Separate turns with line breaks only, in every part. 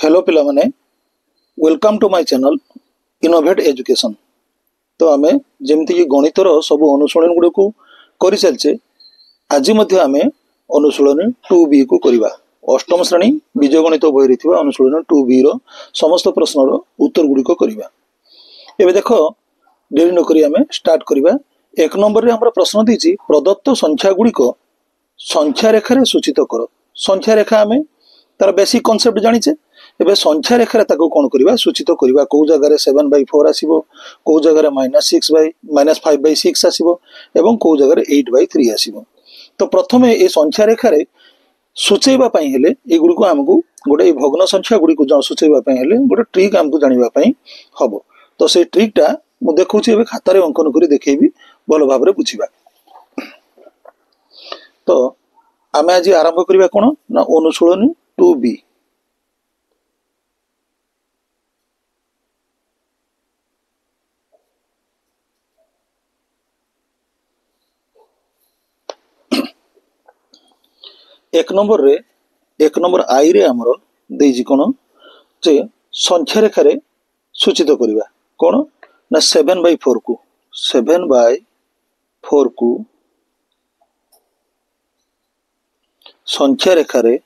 Hello पिला माने welcome to my channel innovate education. तो आमे जेमती कि गणितर सब अनुशीलन गुड़ को कर चलचे आज आम अनुशीलन 2B को करवा। अष्टम श्रेणी बीज गणित बही अनुशीलन 2B समस्त प्रश्नर उत्तर गुड़िक करवा। एबे देख डेरी नक आम स्टार्ट करवा। एक नंबर आम प्रश्न देती प्रदत्त संख्या गुड़िक संख्या रेखार सूचित कर। संख्या रेखा आम तार बेसिक कॉन्सेप्ट जानिचे। एबे संख्या रेखार कौन करवा सूचित करवा। कौ जगह 7/4 आसो, कौ जगह -5/6 आसो एवं कौ जगह 8/3 आसो। तो प्रथम ये संख्या रेखार सूचेबा हेले एगुड़ी आमको गोटे भग्न संख्या गुड़ी को सूचेबा हेले गोटे ट्रिक आमको जानापी हम। तो से ट्रिकटा मुझे देखा खातार अंकन कर देखी भल भाव बुझा। तो आम आज आरंभ करवा कौन ना अनुशीलन 2B। एक नंबर आई रे आमर देजी कौन जे संख्या रेखार सूचित करवा कौन ना 7/4 को 7/4 को संख्या रेखार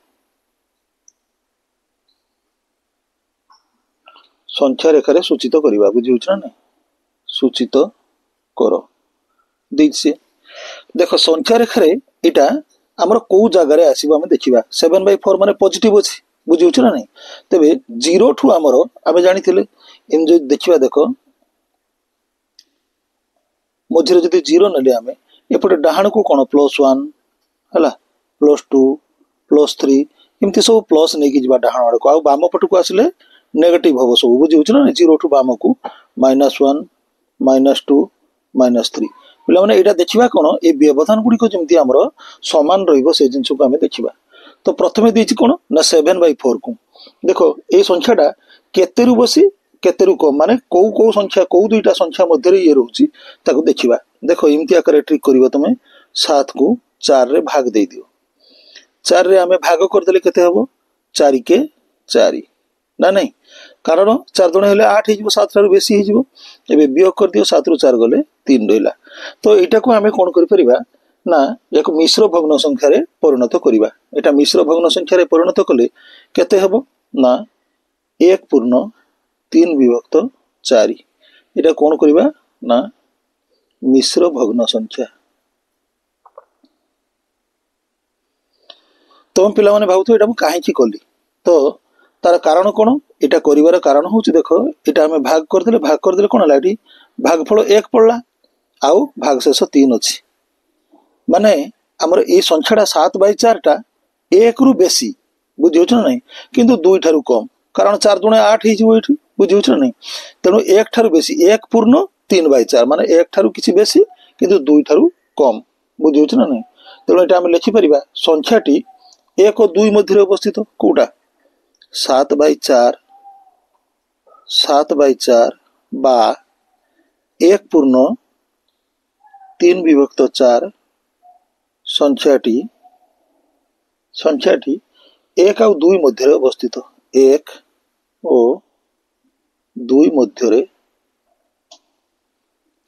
सूचित करवा। बुझी ना नहीं सूचित कर दी। देख संख्या रेखार इटा आमर कौ जगार आसो आम देखा। 7/4 माने पॉजिटिव अच्छी। बुझी ना नहीं तेरे 0 ठू आमर आम जानी इन जो देखा। देख मझे जब 0 नेले आम एपटे डाहाण को कौन +1 है +2 +3 एमती सब प्लस नहीं कि डाहाण आड़ को बाम पट को आसिले नेगेटिव हम सब। बुझी ना 0 ठू बाम को -1 -2 -3 पे यहाँ देखा कौन ये व्यवधान गुड़िक जमी आम सामान रे जिन को आम देखा। तो प्रथम देती कौन ना 7/4 को देख ये संख्याटा केतेरु बसी केतेरु कम माने कौ कौ संख्या कौ दुईटा संख्या मध्य ये रोचे देखा। देख इमती आकार ट्रिक कर तुम 7 को 4 रे भाग दे दियो। 4 रे आम भाग करदे केते हम 4 के 4 ना नहीं कारण 4 जन हेले 8 हो 7 ठार बेसी हो। वियोग कर दियो 7 रु 4 गले 3 रहा। तो यहाँ को आम कौन कर ना एक मिश्र भग्न संख्यार परिणत करवा। यहाँ मिश्र भग्न संख्यार परिणत कले केते हम ना 1/3/4 यहाँ कौन करवा ना मिश्र भग्न संख्या। तुम पिला माने भावुथ एटा कहीं कली। तो तार कारण कौन यहाँ कर कारण हूँ देख यहाँ आम भाग करदे कौन है भागफल 1 पड़ला आउ भागशेष 3 अच्छी माने आमर ये संख्याटा 7/4 टा 1 रु बेसी। बुझे ना नहीं किंतु 2 ठारू कम कारण 4 दुणे 8 हो। बुझे ना नहीं तेणु 1 ठारू बेसी 1/3/4 माने 1 ठारू किसी बेसी किंतु 2 ठारू कम। बुझे ना नहीं तेणु यहाँ आम लिखिपर संख्याटी 1 और 2 मध्य अवस्थित कौटा 7/4 बा 1/3/4 संख्याटी 1 और 2 मध्य अवस्थित 1 और 2 मध्य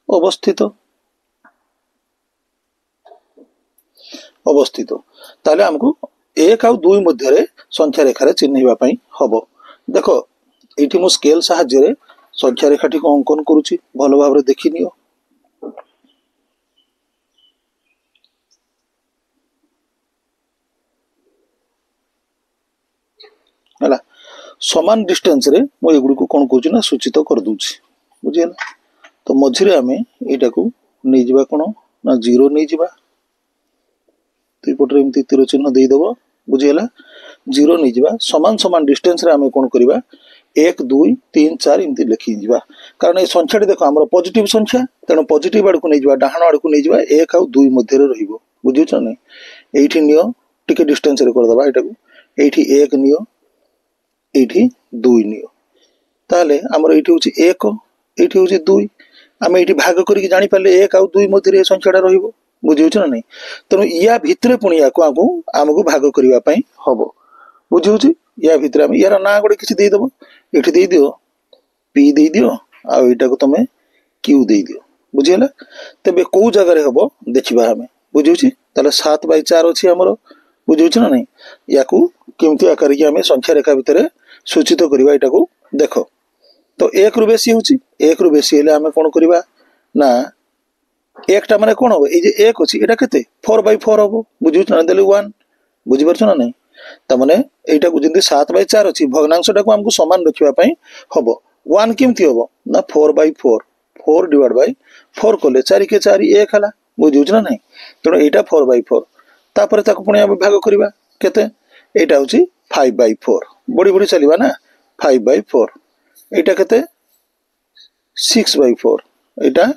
अवस्थित ताले हमको 1 और 2 मध्य संख्या रेखार चिन्हवा हम। देख ये मु स्केल साहाय्य संख्या रेखाटी को अंकन करुच्ची भल भाव देखी नियो। है समान डिस्टेंस रे मुझे एगुड़ी को कौन कहूँ ना सूचित कर दूची। बुझे ना तो मझे आम यहाँ को नहीं जावा कौन ना 0 नहीं जावा दुईपटे एमती तीर चिन्ह देदेव। बुझीगला 0 नहीं जावा समान समान डिस्टेंस रे आम कौन करवा 1 2 3 4 एमती लिखी जावा कारण ये संख्याटी देख आम पॉजिटिव संख्या तेणु पॉजिटिव आड़ को नहीं जावा डाहाण आड़ को नहीं जावा 1 और 2 मध्य रहिबो। बुझी ना ये नियो टिके डिस्टेंस रे करदबा एटा को ये 1 नियो ये 2 नियो ताले आमर ये हूँ 1 ये हूँ 2 आम ये भाग करके जापारे 1 और 2 मध्य संख्याटा रहिबो। बुझे ना नहीं तेणु या भितर पुणी या आमको भाग करने हम। बुझे या भितर आम यार ना गोटे किसी देदेव ये दियो पी दे दियो आईटा को तुम क्यू दे दियो बुझीगला तेरे कौ जगार हम देखा आम बुझे ताले 7/4 अच्छी आमर बुझे ना नहीं या केमती आकार की आम संख्या रेखा भितर सूचित करवा यहाँ को देख तो 1 रु बेसी हूँ 1 रु बेसी हेले आम कौन करवा ना एकटा माने कौन हम ये 1 अच्छी यहाँ के 4/4 हम बुझे ना देली 1 बुझीपार ना नहीं तमाने यहाँ को जमी 7/4 अच्छी भग्नांशटा को आमको सामान रखापी हम 1 केमती हम ना 4/4 4 डिवाइड बाय 4 कले 4 के 4 1 है बुझे ना नहीं तेणु यहाँ 4/4 तापर पुणी आम भाग करवा केते यहाँ हूँ 5/4 बढ़ी बढ़ी चलवा ना 5/4 यहाँ के 6/4 यहाँ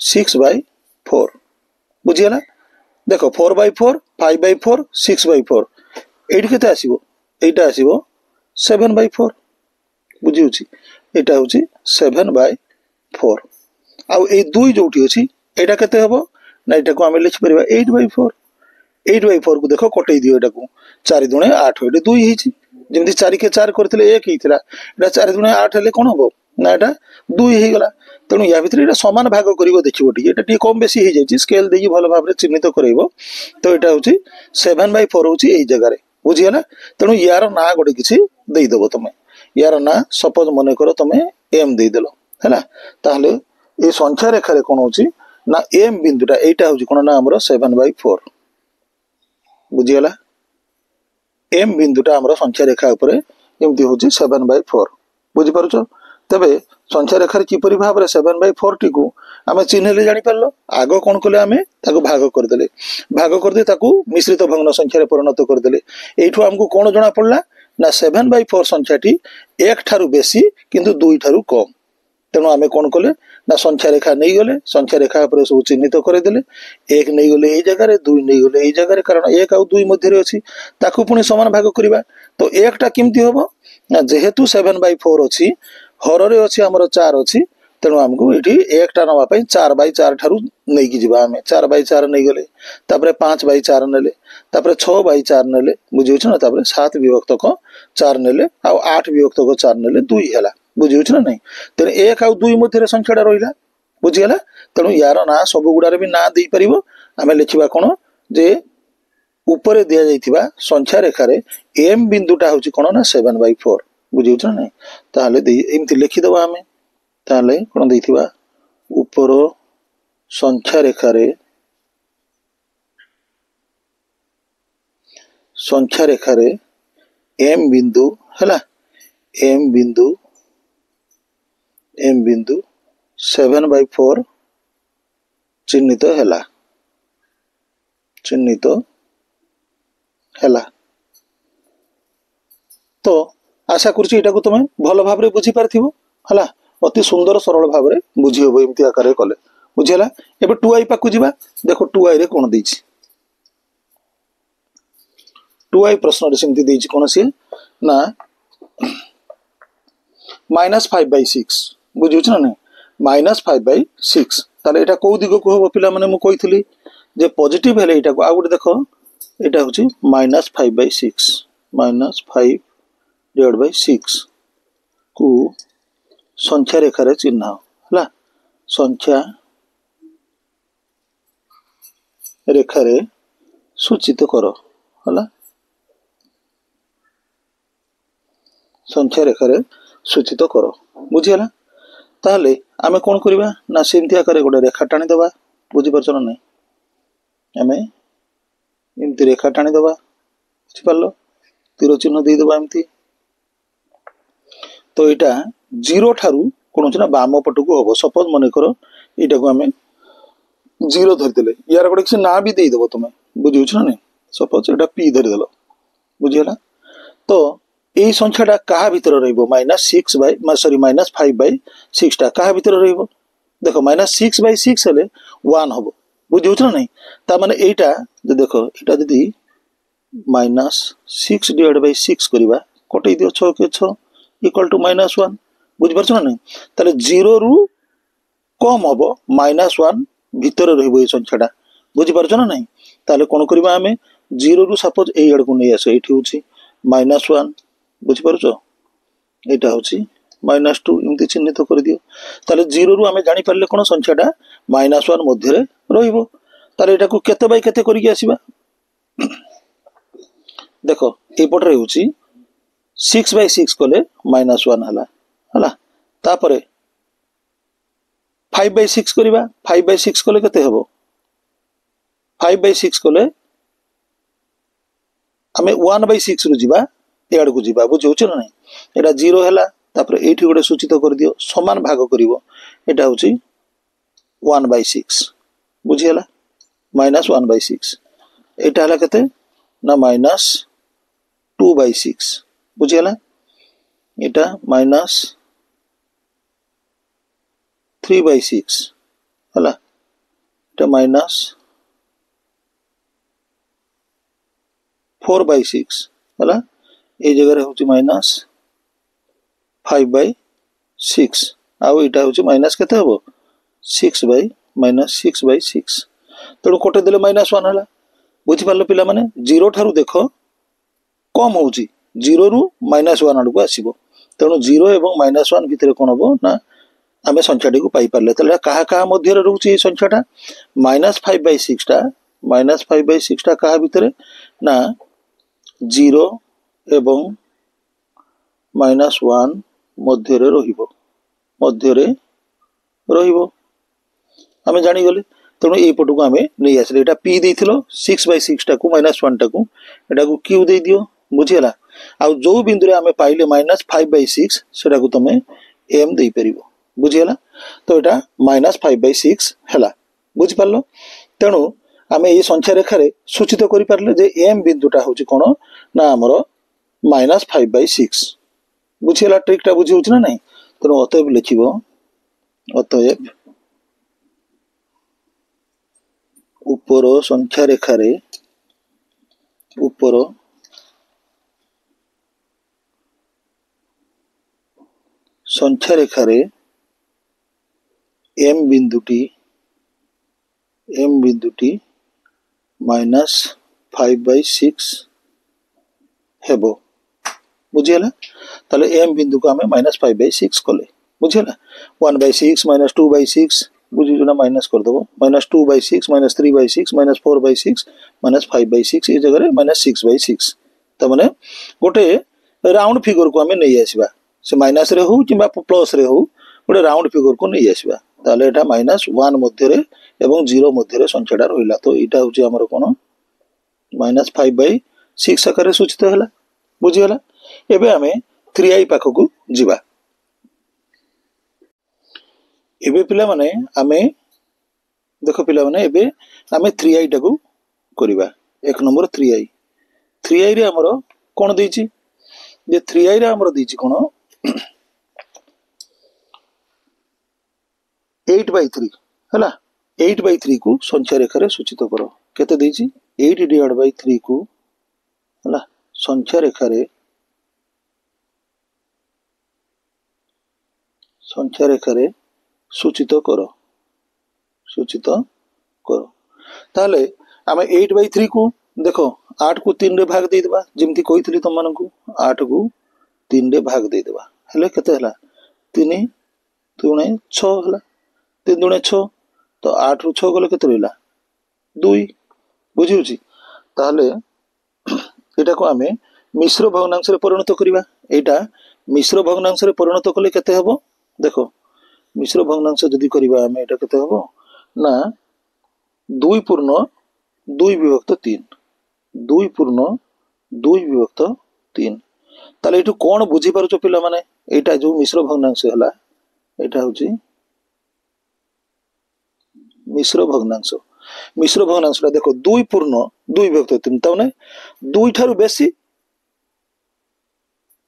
6/4 बुझीगला देख 4/4 5/4 6/4 ये के आसो यहाँ आसो 7/4 बुझी यहाँ हूँ 7/4 आउ ये 2 जो अच्छी यहाँ के हम ना यहाँ को आम लिखिपर 8/4 8/4 को देख कटई दियो यहाँ को 4 दूणे 8 ये 2 जमी 4 के 4 करते 1 होता है 4 दूणे 8 हेल्ले कौन हम ना यहाँ 2 होगा तेणु या भर यहाँ सामान भाग कर देखिए टी कम बेसी हो जाए स्केल दे भल भाव चिन्हित कर तो यहाँ हूँ 7/4 हूँ यही जगार बुझीगला तेणु यार ना गोटे किसी देदेव तुम यार ना सपोज मन कर तुम एम देदेल है ताहले ये संख्या रेखार कौन हो ना एम बिंदुटा यहाँ हूँ कौन ना आमर 7/4 बुझीगला एम बिंदुटा आमर संख्या रेखा एमती हूँ 7/4 बुझीपार तेबे संख्या रेखार किपर भाव में 7/4 टी को आम चिन्हले जापर आग कौन कले आम भाग करदे भाग करदे मिश्रित भग्न संख्यार परिणत करदे यू आमको कौन जना पड़ा ना 7/4 संख्याटी 1 ठारू बेसी किंतु 2 ठारू कम तेणु आम कौन कले ना संख्या रेखा नहीं गले संख्या रेखा सब चिन्हित करदे 1 नहीं गले यही जगार 2 नहीं गले यही जगार कारण 1 आउ 2 मध्य अच्छी पुणी सामान भाग करवा तो 1 टा केमती हम ना जेहेतु 7/4 अच्छी हर रे अच्छी आमर 4 अच्छी तेणु आमको ये 1 टा नापी 4/4 ठारू नहीं कि आम 4/4 नहीं गले 5/4 नेले 6/4 नेले बुझे ना 7 विभक्त 4 नेले आउ 8 विभक्त 4 नेले 2 है बुझे ना नहीं तेणु 1 आउ 2 मध्य संख्याटा रहा बुझीगला तेणु यार ना सब गुड़ार भी ना दे पार आम लिखा कौन जे ऊपर दि जाइथिबा संख्या रेखार एम बिंदुटा हूँ कौन ना 7/4 बुझे ना नहीं ताहले एमती लिखिदबा आम ताहले कौन देथिबा ऊपर संख्या रेखार एम बिंदु है एम बिंदु 7/4 चिन्हित है तो आशा करुच्ची को तुम भल भाव में बुझी पार्थिव है अति सुंदर सरल भाव में बुझी हम एमती आकार कले बुझीगला एबे 2i पाक जावा देखो 2i रे कौन देछि 2i प्रश्न रे सेमती देछि कौन सी ना -5/6 बुझे ना नहीं -5/6 ताले एटा कौ दिग को हम पिला माने मु कहितली जे पॉजिटिव हेले एटा को आ गुटे देखो एटा होछि -5/6 -5/6 को संख्या रेखार चिन्ह है संख्या रेखार सूचित कर है संख्या रेखार सूचित कर बुझीगला ताहले आमे कौन करवा ना सेमती आकार गोटे रेखा टाणी दबा बुझीपार ना नहीं आम एमती रेखा टाणी दबा बुझीपार तीर चिन्ह देदेबा एमती तो यहाँ 0 ठारू कौन होना बाम पट को हम सपोज मन कर यहाँ को आम 0 धरदे यार गोटे किसी ना भी देदेव तुम बुझे ना नहीं सपोज यहाँ पी धरदेल बुझीगला तो यही संख्याटा क्या भितर -5/6 टा क्या भितर देख -6/6 हेले 1 हम बुझे ना नहीं ताने यहीटा देख यहाँ जदि -6 / 6 करवा कटई दियो 6 के 6 इक्वल टू -1 बुझीपार ना नहीं ताले 0 रु कम हम -1 भितर रही संख्याटा बुझीपार ना नहीं ताले कौन करवा आम 0 रु सपोज यही आड़ को नहीं आस ये हूँ -1 बुझिपारुछ एटा होची -2 इमती चिन्हित कर दियो ताले 0 रु आमे जानि पारले कोन संख्याटा -1 मध्य रे रहिबो ताले एटा को केते बाय केते करिके आसीबा देखो ए पटरे होची 6/6 कले -1 हला तापरे 5/6 करिबा 5/6 कले केते हेबो 5/6 कले आमे 1/6 रु जिबा एआड को जिबा बुझौछ ना नहीं एटा 0 हला तापर एठी गोटे सूचित कर दियो समान भाग करिवो एटा होची 1/6 बुझी हला -1/6 एटा हला केते ना -2/6 बुझी हला एटा -3/6 हला एटा -4/6 हला ए जगह होची -5/6 आउ एटा होची माइनस केते हबो 6/6 तेणु कोटे देले -1 हला बुझी पारलो पिला माने 0 ठारू देखो कम होची 0 रु -1 आडको आसीबो तेणु 0 एवं -1 भितरे कोन हबो ना आमे संख्याटी को पाई पारले तले कहा कहा मध्य रे रहउची ए संख्याटा -5/6 टा कहा भितरे ना 0 एवं -1 मध्य रे रहिबो आमे जानि गले तेणु ए पटु को आमे नै आसले एटा p देथिलो 6/6 टा को -1 टा को एटा को q दे दियो बुझियला आ जो बिंदु रे आमे पाइले -5/6 सेटा को तमे m देई परिबो बुझियला तो एटा -5/6 हला बुझि पारलो तेणु आमे ए संख्या रेखा रे सूचित करि पारले जे m बिंदुटा होची कोन ना हमरो -5/6 बुझियला ट्रिकटा बुझि होची ना नहीं तेणु अतएव लिखिबो अतएव ऊपर संख्या रेखा रे m बिंदुटी -5/6 हेबो बुझियला ताले m बिंदु को हमें -5/6 कले बुझियला 1/6 -2/6 बुझिजुना माइनस कर दबो -2/6 -3/6 -4/6 -5/6 ए जगह रे -6/6 त माने गोटे राउंड फिगर को हमें नै आसीबा से माइनस रे हो किबा प्लस रे हो गोटे राउंड फिगर को नै आसीबा ताले एटा -1 मध्य रे एवं 0 मध्य रे संख्याटा रहिला तो एटा होची हमर कोन -5/6 आकार सूचित हला बुझियला एबे हमें 3i पाख को जिबा एबे पिला माने आमे देखो पिला माने एबे आमे 3i टा को करिबा एक नंबर 3i रे हमरो कोन देछि जे 3i रे हमरो देछि कोन 8/3 हला 8/3 को संख्या रेखा रे सूचित करो केते देछि 8/3 को हला संख्या रेखा रे सूचित करो ताले आमे 8/3 को देखो 8 को 3 रे भाग दे देबा जेमति कहितली तुम मानन को 8 को 3 रे भाग दे देबा हेले केते हला 3 3 6 हला 3 2 6 तो 8 रु 6 गले केते रहला 2 बुझिउची ताले एटा को आमे मिश्र भग्नांश रे परिणत करिबा एटा मिश्र भग्नांश रे परिणत कले केते हबो देखो मिश्र भग्नांश जदि करिबा आमे एटा केते हबो ना 2/2/3 2/2/3 ताले एटु कोन बुझी पारुचो पिला माने एटा जो मिश्र भग्नांश हला एटा होची मिश्र भग्नांश देखो 2/2/3 तने 2 ठारू बेसी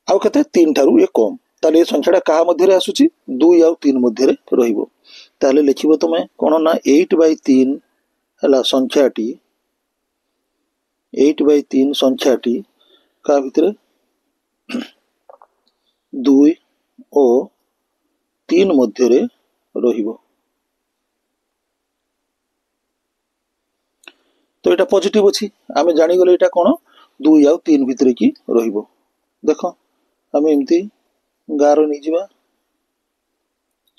आउ कते 3 ठारू ये कम ताले संख्याटा कहा मध्य रे आसुची 2 आउ 3 मध्य रे रहिबो ताले लिखिबो तमे कोन ना 8/3 हला संख्याटी 8/3 संख्याटी का भितरे 2 और 3 मध्य रे रहिबो तो एटा पॉजिटिव अछि आमे जानि गले एटा कोन 2 आउ 3 भितरे की रहिबो देखो आम एमती गार नहीं जावा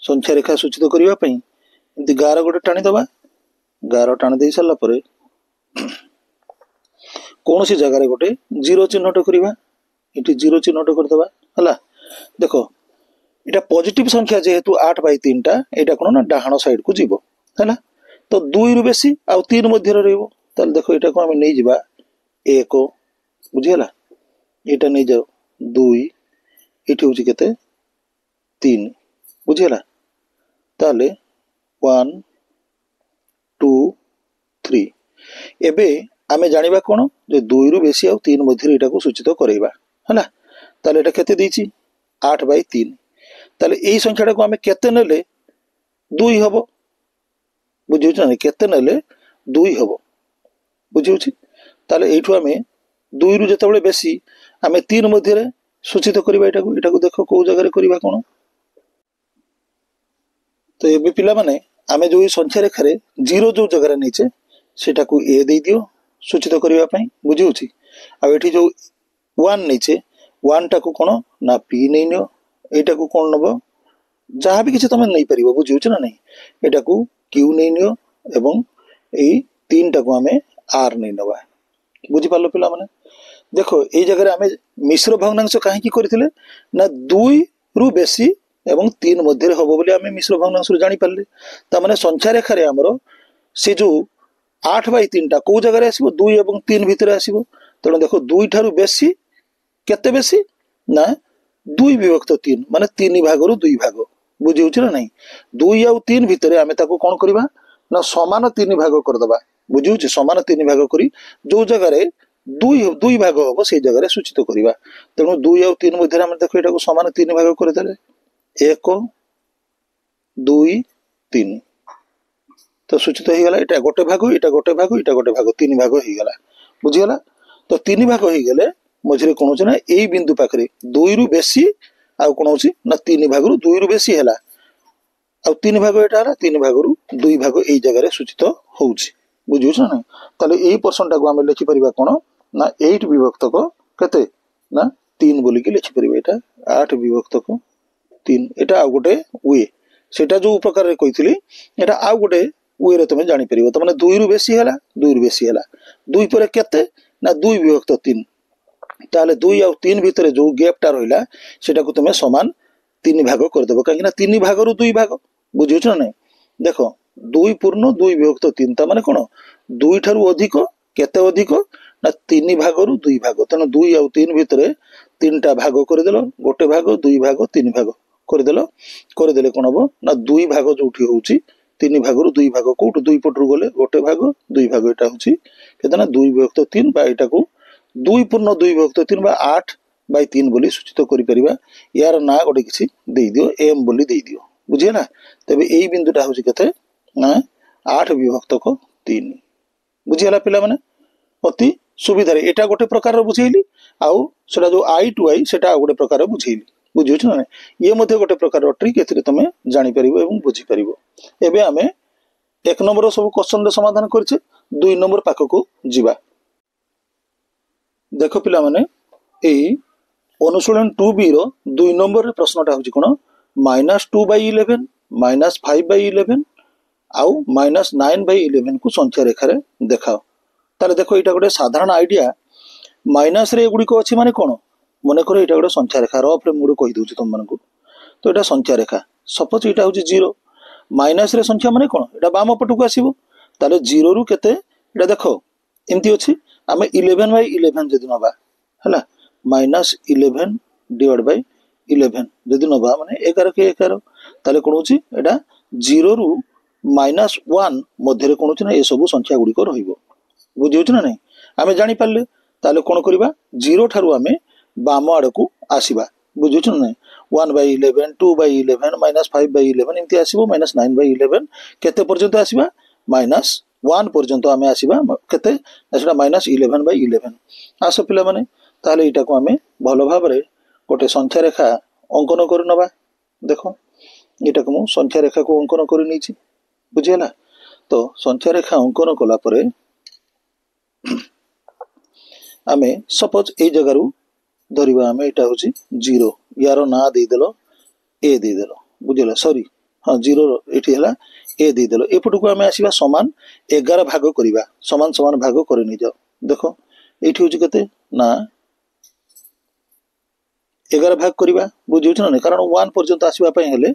संख्या रेखा सूचित करने एमती गार गोटे टाणीदबा गार टाणी दे सारा पर कौन सी जगार गोटे जीरो चिन्हट करवा ये जीरो चिन्हट करदे है। देख यहाँ पॉजिटिव संख्या जेहेतु 8/3 टा यहाँ कौन ना डाहाण साइड को जीव है तो 2 रु बेसी आउ 3 मध्य रहा देख यहाँ को आम नहीं जा 1 बुझीगला यहाँ नहीं जाओ 2 ये हूँ के 3 बुझीगला ताले 1 2 3 एबे आमे जानिबा कोन जे 2 रु बेसी आ 3 मध्य एटा को सूचित करैबा हला ताले एटा केते दैछि 8/3 ताले एई संख्याटा को आमे केते नेले 2 हबो बुझियो ना केते नेले 2 हबो बुझियो ताले एठु आमे 2 रु जतबेले बेसी आमे 3 मध्य रे सूचित करबा एटा को देखो को जगह रे करबा कोन तो ये पिला माने आमे जो संख्या रेखा रे जीरो जो जगह नीचे सेटा को ए दे दियो सूचित करबा पई बुझियो आ एठी जो 1 नीचे 1 टा को कोन ना पी नै नियो एटा को कोन नबो जहां भी किछि तमे नै परिबो बुझियो ना नै एटा को क्यू नै नियो एवं एई 3 टा को आमे आर नै नबा बुझि पालो पिला माने देखो एई जगह रे आमे मिश्र भग्नांश काहे की करथिले ना 2 रु बेसी एवं 3 मध्य हम बोली आम मिश्र भग्नांश जानी पारे ताने संख्या रेखा आमर से जो 8/3 टा कौ जगह आसो 2 और 3 भितर आसो तेणु देख 2 ठारू बेसी केते बेसी ना 2 विभक्त 3 माने 3 भाग रु 2 भाग बुझी ना नहीं 2 और 3 भितर आम कौन करवा ना समान 3 भाग करदे बुझी समान 3 भाग करी जो जगह 2 भाग हम से जगह सूचित करवा तेणु 2 और 3 मध्य देख यहाँ समान 3 भाग करदे 1 2 3 तो सूचित हो गला एटा गोटे भाग एटा गोटे भाग एटा गोटे भाग 3 भाग हो गला बुझीगला तो 3 भाग हो गले मझे कौन होची ना एई बिंदु पाखरे 2 रु बेसी आ कौन होची ना 3 भाग रु 2 रु बेसी हैला आ 3 भाग एटा हैला 3 भाग रु 2 भाग एई जगह रे सूचित होउची बुझियो ना ताले एई पर्सन टा को हम लिखि परिबा कोन ना 8 विभक्त को केते ना 3 बोली के लिखि परिबा एटा 8 विभक्त को 3 एटा आ गोटे वे सेटा जो प्रकार रे कहितली एटा आ गोटे वे रे तुम जानि परिबो त माने 2 रु बेसी हैला 2 रु बेसी हैला 2 पर केते ना 2 विभक्त 3 ताले 2 और 3 भितर जो गैपटा रहिला सेटा को तुम समान 3 भाग कर देबो काहे ना 3 भाग रु 2 भाग बुझियो छ नै देखो 2 पूर्ण 2 विभक्त 3 ता माने कोन 2 ठारू अधिक केते अधिक ना 3 भाग रु 2 भाग तने 2 और 3 भितर 3 टा भाग कर देलो गोटे भाग 2 भाग 3 भाग कर देले कोन हो ना 2 भाग जोठी होउची 3 भाग रु 2 भाग कोट 2 पटरु गले गोटे भाग 2 भाग एटा होची केते ना 2 विभक्त 3 बा एटा को 2 पूर्ण 2 विभक्त 3 बा 8/3 बोली सूचित करि परिबा यार ना गोटे किछि देई दियो एम बोली देई दियो बुझे ना तबे एई बिंदुटा होची केते ना 8 विभक्त को 3 बुझियला पिला माने अति सुविधा रे एटा गोटे प्रकार बुझेइली आउ सेटा जो आई टू आई सेटा गोटे प्रकार बुझेइली बुझियो ना ये मध्य गोटे प्रकार ट्रिक एथिरे तमे जानि परिबो एवं बुझी परिबो एबे आमे 1 नंबर सब क्वेश्चन रे समाधान करछे 2 नंबर पाक को जीवा देखो पिला माने एई अनुशीलन 2b रो 2 नंबर रे प्रश्नटा होची कोन -2/11 -5/11 आउ -9/11 को संख्या रेखा रे देखाओ ताले देखो एटा गोटे साधारण आइडिया माइनस रे गुडी को अछि माने कोन मने करो एटा गोटे संख्या रेखा रफ रे मुड कहि दोछि तुम मानकु तो एटा संख्या रेखा सपोज एटा होछि 0 माइनस रे संख्या माने कोन एटा बाम पट को आसीबो ताले 0 रु केते एटा देखो एमती अछि आमे 11/11 जदि नबा हला -11 डिवाइड बाय 11 जदि नबा माने 11 के 11 ताले कोन होछि एटा 0 रु -1 मध्य रे कोन होछि ना ए सब संख्या गुडी को रहिबो बुझियो छ ना नै आमे जानि पारले ताले कोन करबा 0 ठारू आमे बाम आड़ को आसीबा बुझियो छ ना 1/11 2/11 -5/11 एमती आसीबो -9/11 केते पर्यंत आसीबा -1 पर्यंत आमे आसीबा केते एटा -11/11 आसो पिला माने ताले एटा को आमे भलो भाव रे गोटे संख्या रेखा अंकन कर नबा देखो एटा को संख्या रेखा को अंकन कर नीची बुझियला तो संख्या रेखा अंकन कला परे आमे सपोज ए जगह रु धरिबा आमे एटा होची 0 यार ना दे देलो ए दे देलो बुझिला सॉरी हाँ 0 एठी हला ए दे देलो एपटू को आमे आसीबा समान 11 भाग करिबा समान समान भाग करे नि जाओ देखो एठी होची कते ना 11 भाग करिबा बुझिउछ ना कारण 1 पर्यंत आसीबा पय हेले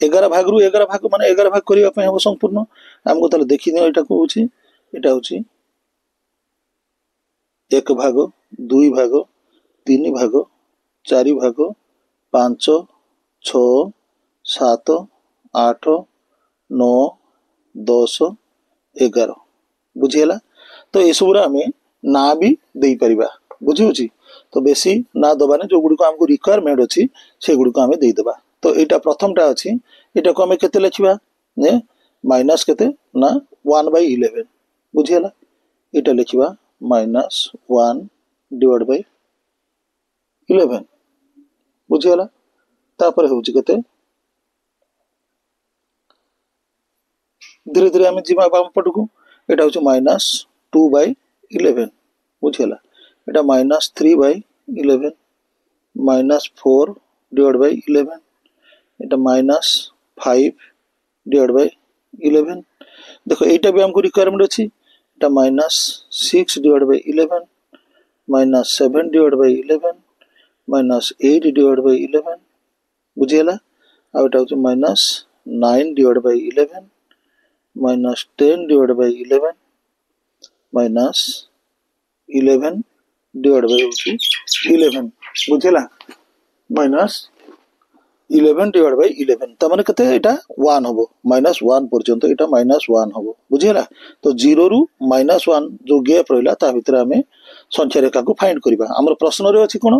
11 भाग रु 11 भाग माने 11 भाग करिबा पय हम संपूर्ण हमको ताले देखि दियो एटा को होची एटा होची 1 भाग 2 भाग 3 भाग 4 भाग 5 6 7 8 9 10 11 बुझिला तो ए सबरा हमें ना भी देई परिबा बुझिउची तो बेसी ना दबाने जो गुडी को हमको रिक्वायरमेंट अछि से गुडी को हमें देई देबा तो एटा प्रथमटा अछि एटा को हमें केते लिखिबा ने माइनस केते ना 1/11 बुझिला एटा लिखिबा -1 डिवाइड बाय 11 बुझिला तापर होउची केते धीरे धीरे हमें जीवा बाम पटकू एटा होची -2/11 बुझिला एटा -3/11 -4 divide by 11 Etah -5 divide by 11 देखो एटा भी हमको रिक्वायरमेंट अछि एटा -6 divide by 11 -7 divide by 11 -8 divide by 11 बुझिला आ एटा होची -9 divide bye 11 -10 divide bye 11 -11 divide by 11 बुझिला -11 divide by 11 त माने कते एटा 1 होबो -1 पर्यंत एटा -1 होबो बुझिला तो 0 रु -1 जो गैप रहला ता भितर हमें संख्या रेखा को फाइंड करिबा हमर प्रश्न रे अछि कोन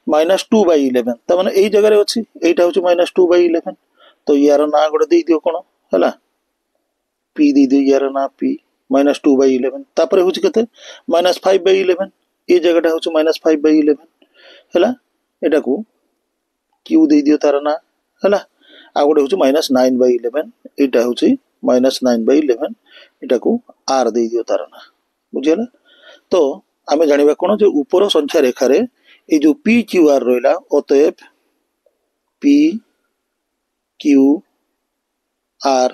-2/11 त माने एई जगह रे अछि एटा होची -2/11 तो यार ना गोटे दे दियो कोन हला p दे दियो यार ना p -2/11 तापर होची कते -5/11 ए जगहटा होची -5/11 हला एटा को q दे दियो तार ना हला आ गोटे होची -9/11 एटा होची -9/11 एटा को r दे दियो तार ना बुझिला तो आमे जानिबा कोन जे ऊपर संख्या रेखा रे ए जो p q r रहला अतएव p q r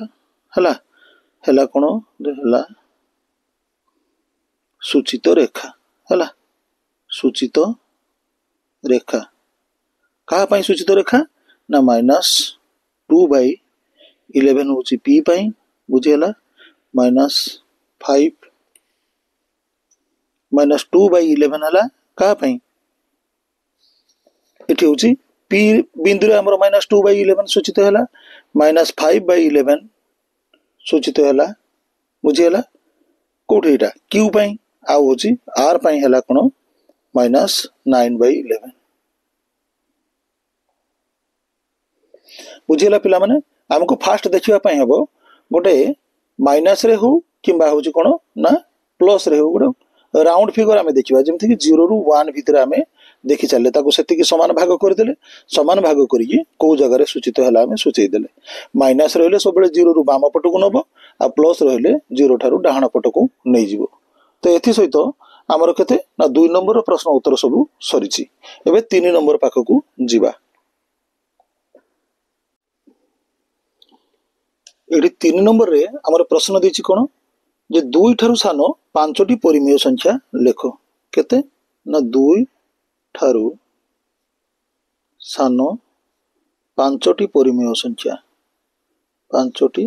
हला हला कोन हला सूचित रेखा हला सूचित रेखा कहा पई सूचित रेखा ना -2/11 होची p पई बुझिला -5 -2/11 हला कहा पई एठी होची p बिंदु रे हमर -2/11 सूचित हला -5/11 सूचित हला बुझिला कोठी एटा q पई आ होची r पई हला कोन -9/11 बुझिला पिला माने हमको फास्ट देखिबा पई हबो गोटे माइनस रे हो किबा होची कोन ना प्लस रे हो गोटे राउंड फिगर हमें देखिबा जेमति कि 0 रु 1 भीतर हमें देखि चले ताको सेति कि समान भाग कर देले समान भाग करिए को जगह रे सूचित हला हमें सूचै देले माइनस रहले सबले 0 रु बाम पट को नबो आ प्लस रहले 0 थारु डाहाण पट को नै जिवो तो एथि सहित हमर केते ना 2 नंबर प्रश्न उत्तर सब सरीची एबे 3 नंबर पाख को जिबा एडी 3 नंबर रे हमर प्रश्न देछि कोन जे 2 ठारु सानो 5टी परिमेय संख्या लेखो केते ना 2 ठारु सानो 5टी परिमेय संख्या 5टी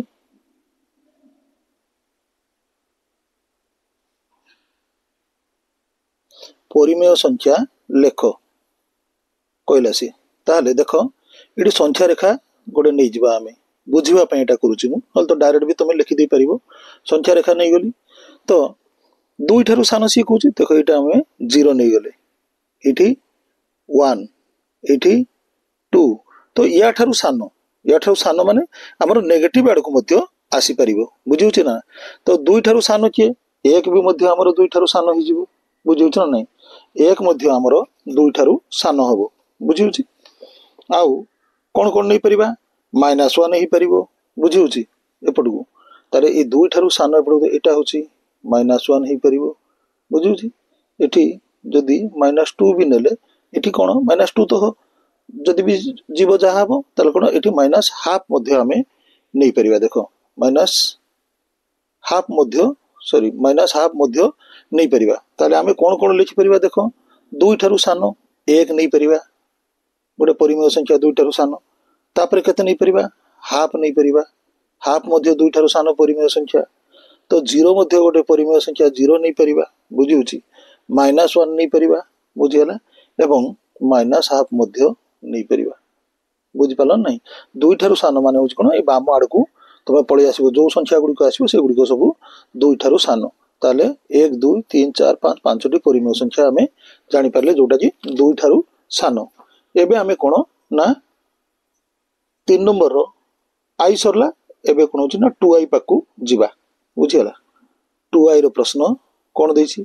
परिमेय संख्या लेखो कहला सी ताले देखो एडी संख्या रेखा गोटे नै जिबा हमें बुझिबा पई एटा करूची मु हल तो डायरेक्ट भी तुम लिखि दे परिबो संख्या रेखा नै गली तो 2 ठारु सानो सी कहूची देखो एटा हमें 0 नै गले एठी 1 एठी 2 तो या ठारु सानो माने हमर नेगेटिव आड़ को मध्य आसी परिबो बुझिउची ना तो 2 ठारु सानो के 1 भी मध्य हमर 2 ठारु सानो हि जिवो बुझिउछ ना नै 1 मध्य हमर 2 ठारु सानो हबो बुझिउची आउ कोन कोन नै परिबा -1 ही परिबो बुझिउची एपडगु तारे ए 2 ठारु सानो एपडगु एटा होची -1 ही परिबो बुझिउची एठी जदी -2 भी नेले एटी कौन -2 तो हो जदि भी जीव जहाँ हम ताले कौन एटी -हाफ मध्य आमे नहीं परिबा देखो -हाफ मध्य सॉरी -हाफ मध्य नहीं परिबा ताले आमे कौन कौन लिखि परिबा देखो 2 ठारू सानो 1 नहीं परिबा गोटे परिमेय संख्या 2 ठारू सानो तापर केते नहीं परिबा हाफ नहीं परिबा हाफ मध्य 2 ठारू सानो परिमेय संख्या तो 0 मध्य गोटे परिमेय संख्या 0 नहीं परिबा बुझी होची -1 नहीं परिबा बुझी हला एवं -हाफ मध्य नहीं परिबा बुझी पालो नहीं 2 ठारू सानो माने होची कोन ए बाम आड़ को तमे पळी आसीबो जो संख्या गुडी को आसीबो से गुडी को सब 2 ठारू सानो ताले 1 2 3 4 5 5टी परिमेय संख्या हमें जानि पारले जोटा कि 2 ठारू सानो एबे हमें कोन ना 3 नंबर रो आई सरला एबे कोन होची ना 2i पाकू जिबा बुझियला 2i रो प्रश्न कोन देछि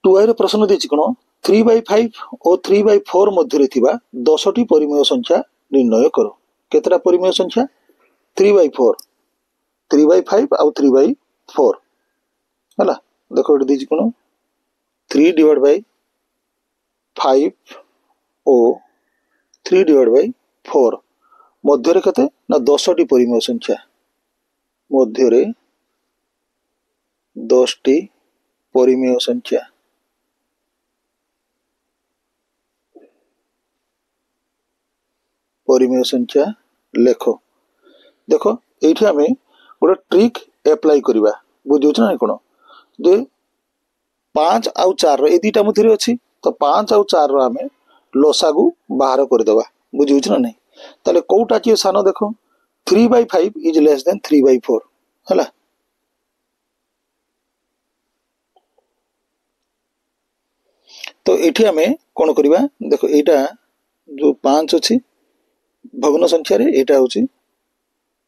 2i रो प्रश्न देछि कोन 3/5 और 3/4 मध्य रे थिबा 10टी परिमेय संख्या निर्णय करो केतरा परिमेय संख्या 3/4 3/5 और 3/4 हला देखो एट देछि कोन 3/5 और 3/4 मध्य रे कते ना 10टी परिमेय संख्या मध्य रे 10टी परिमेय संख्या परिमेय संख्या लेखो देखो एठी हमें गोटे ट्रिक अप्लाई करबा बुझुछ ना कोन जे 5 और 4 रो ए दीटा मध्यरे अछि तो 5 और 4 रो हमें लसागु बाहर कर देबा बुझुछ ना नहीं ताले कोउटा कि सानो देखो 3/5 इज लेस देन 3/4 हला तो एठी हमें कोन करबा देखो एटा जो 5 अछि भग्न संख्या रे एटा होची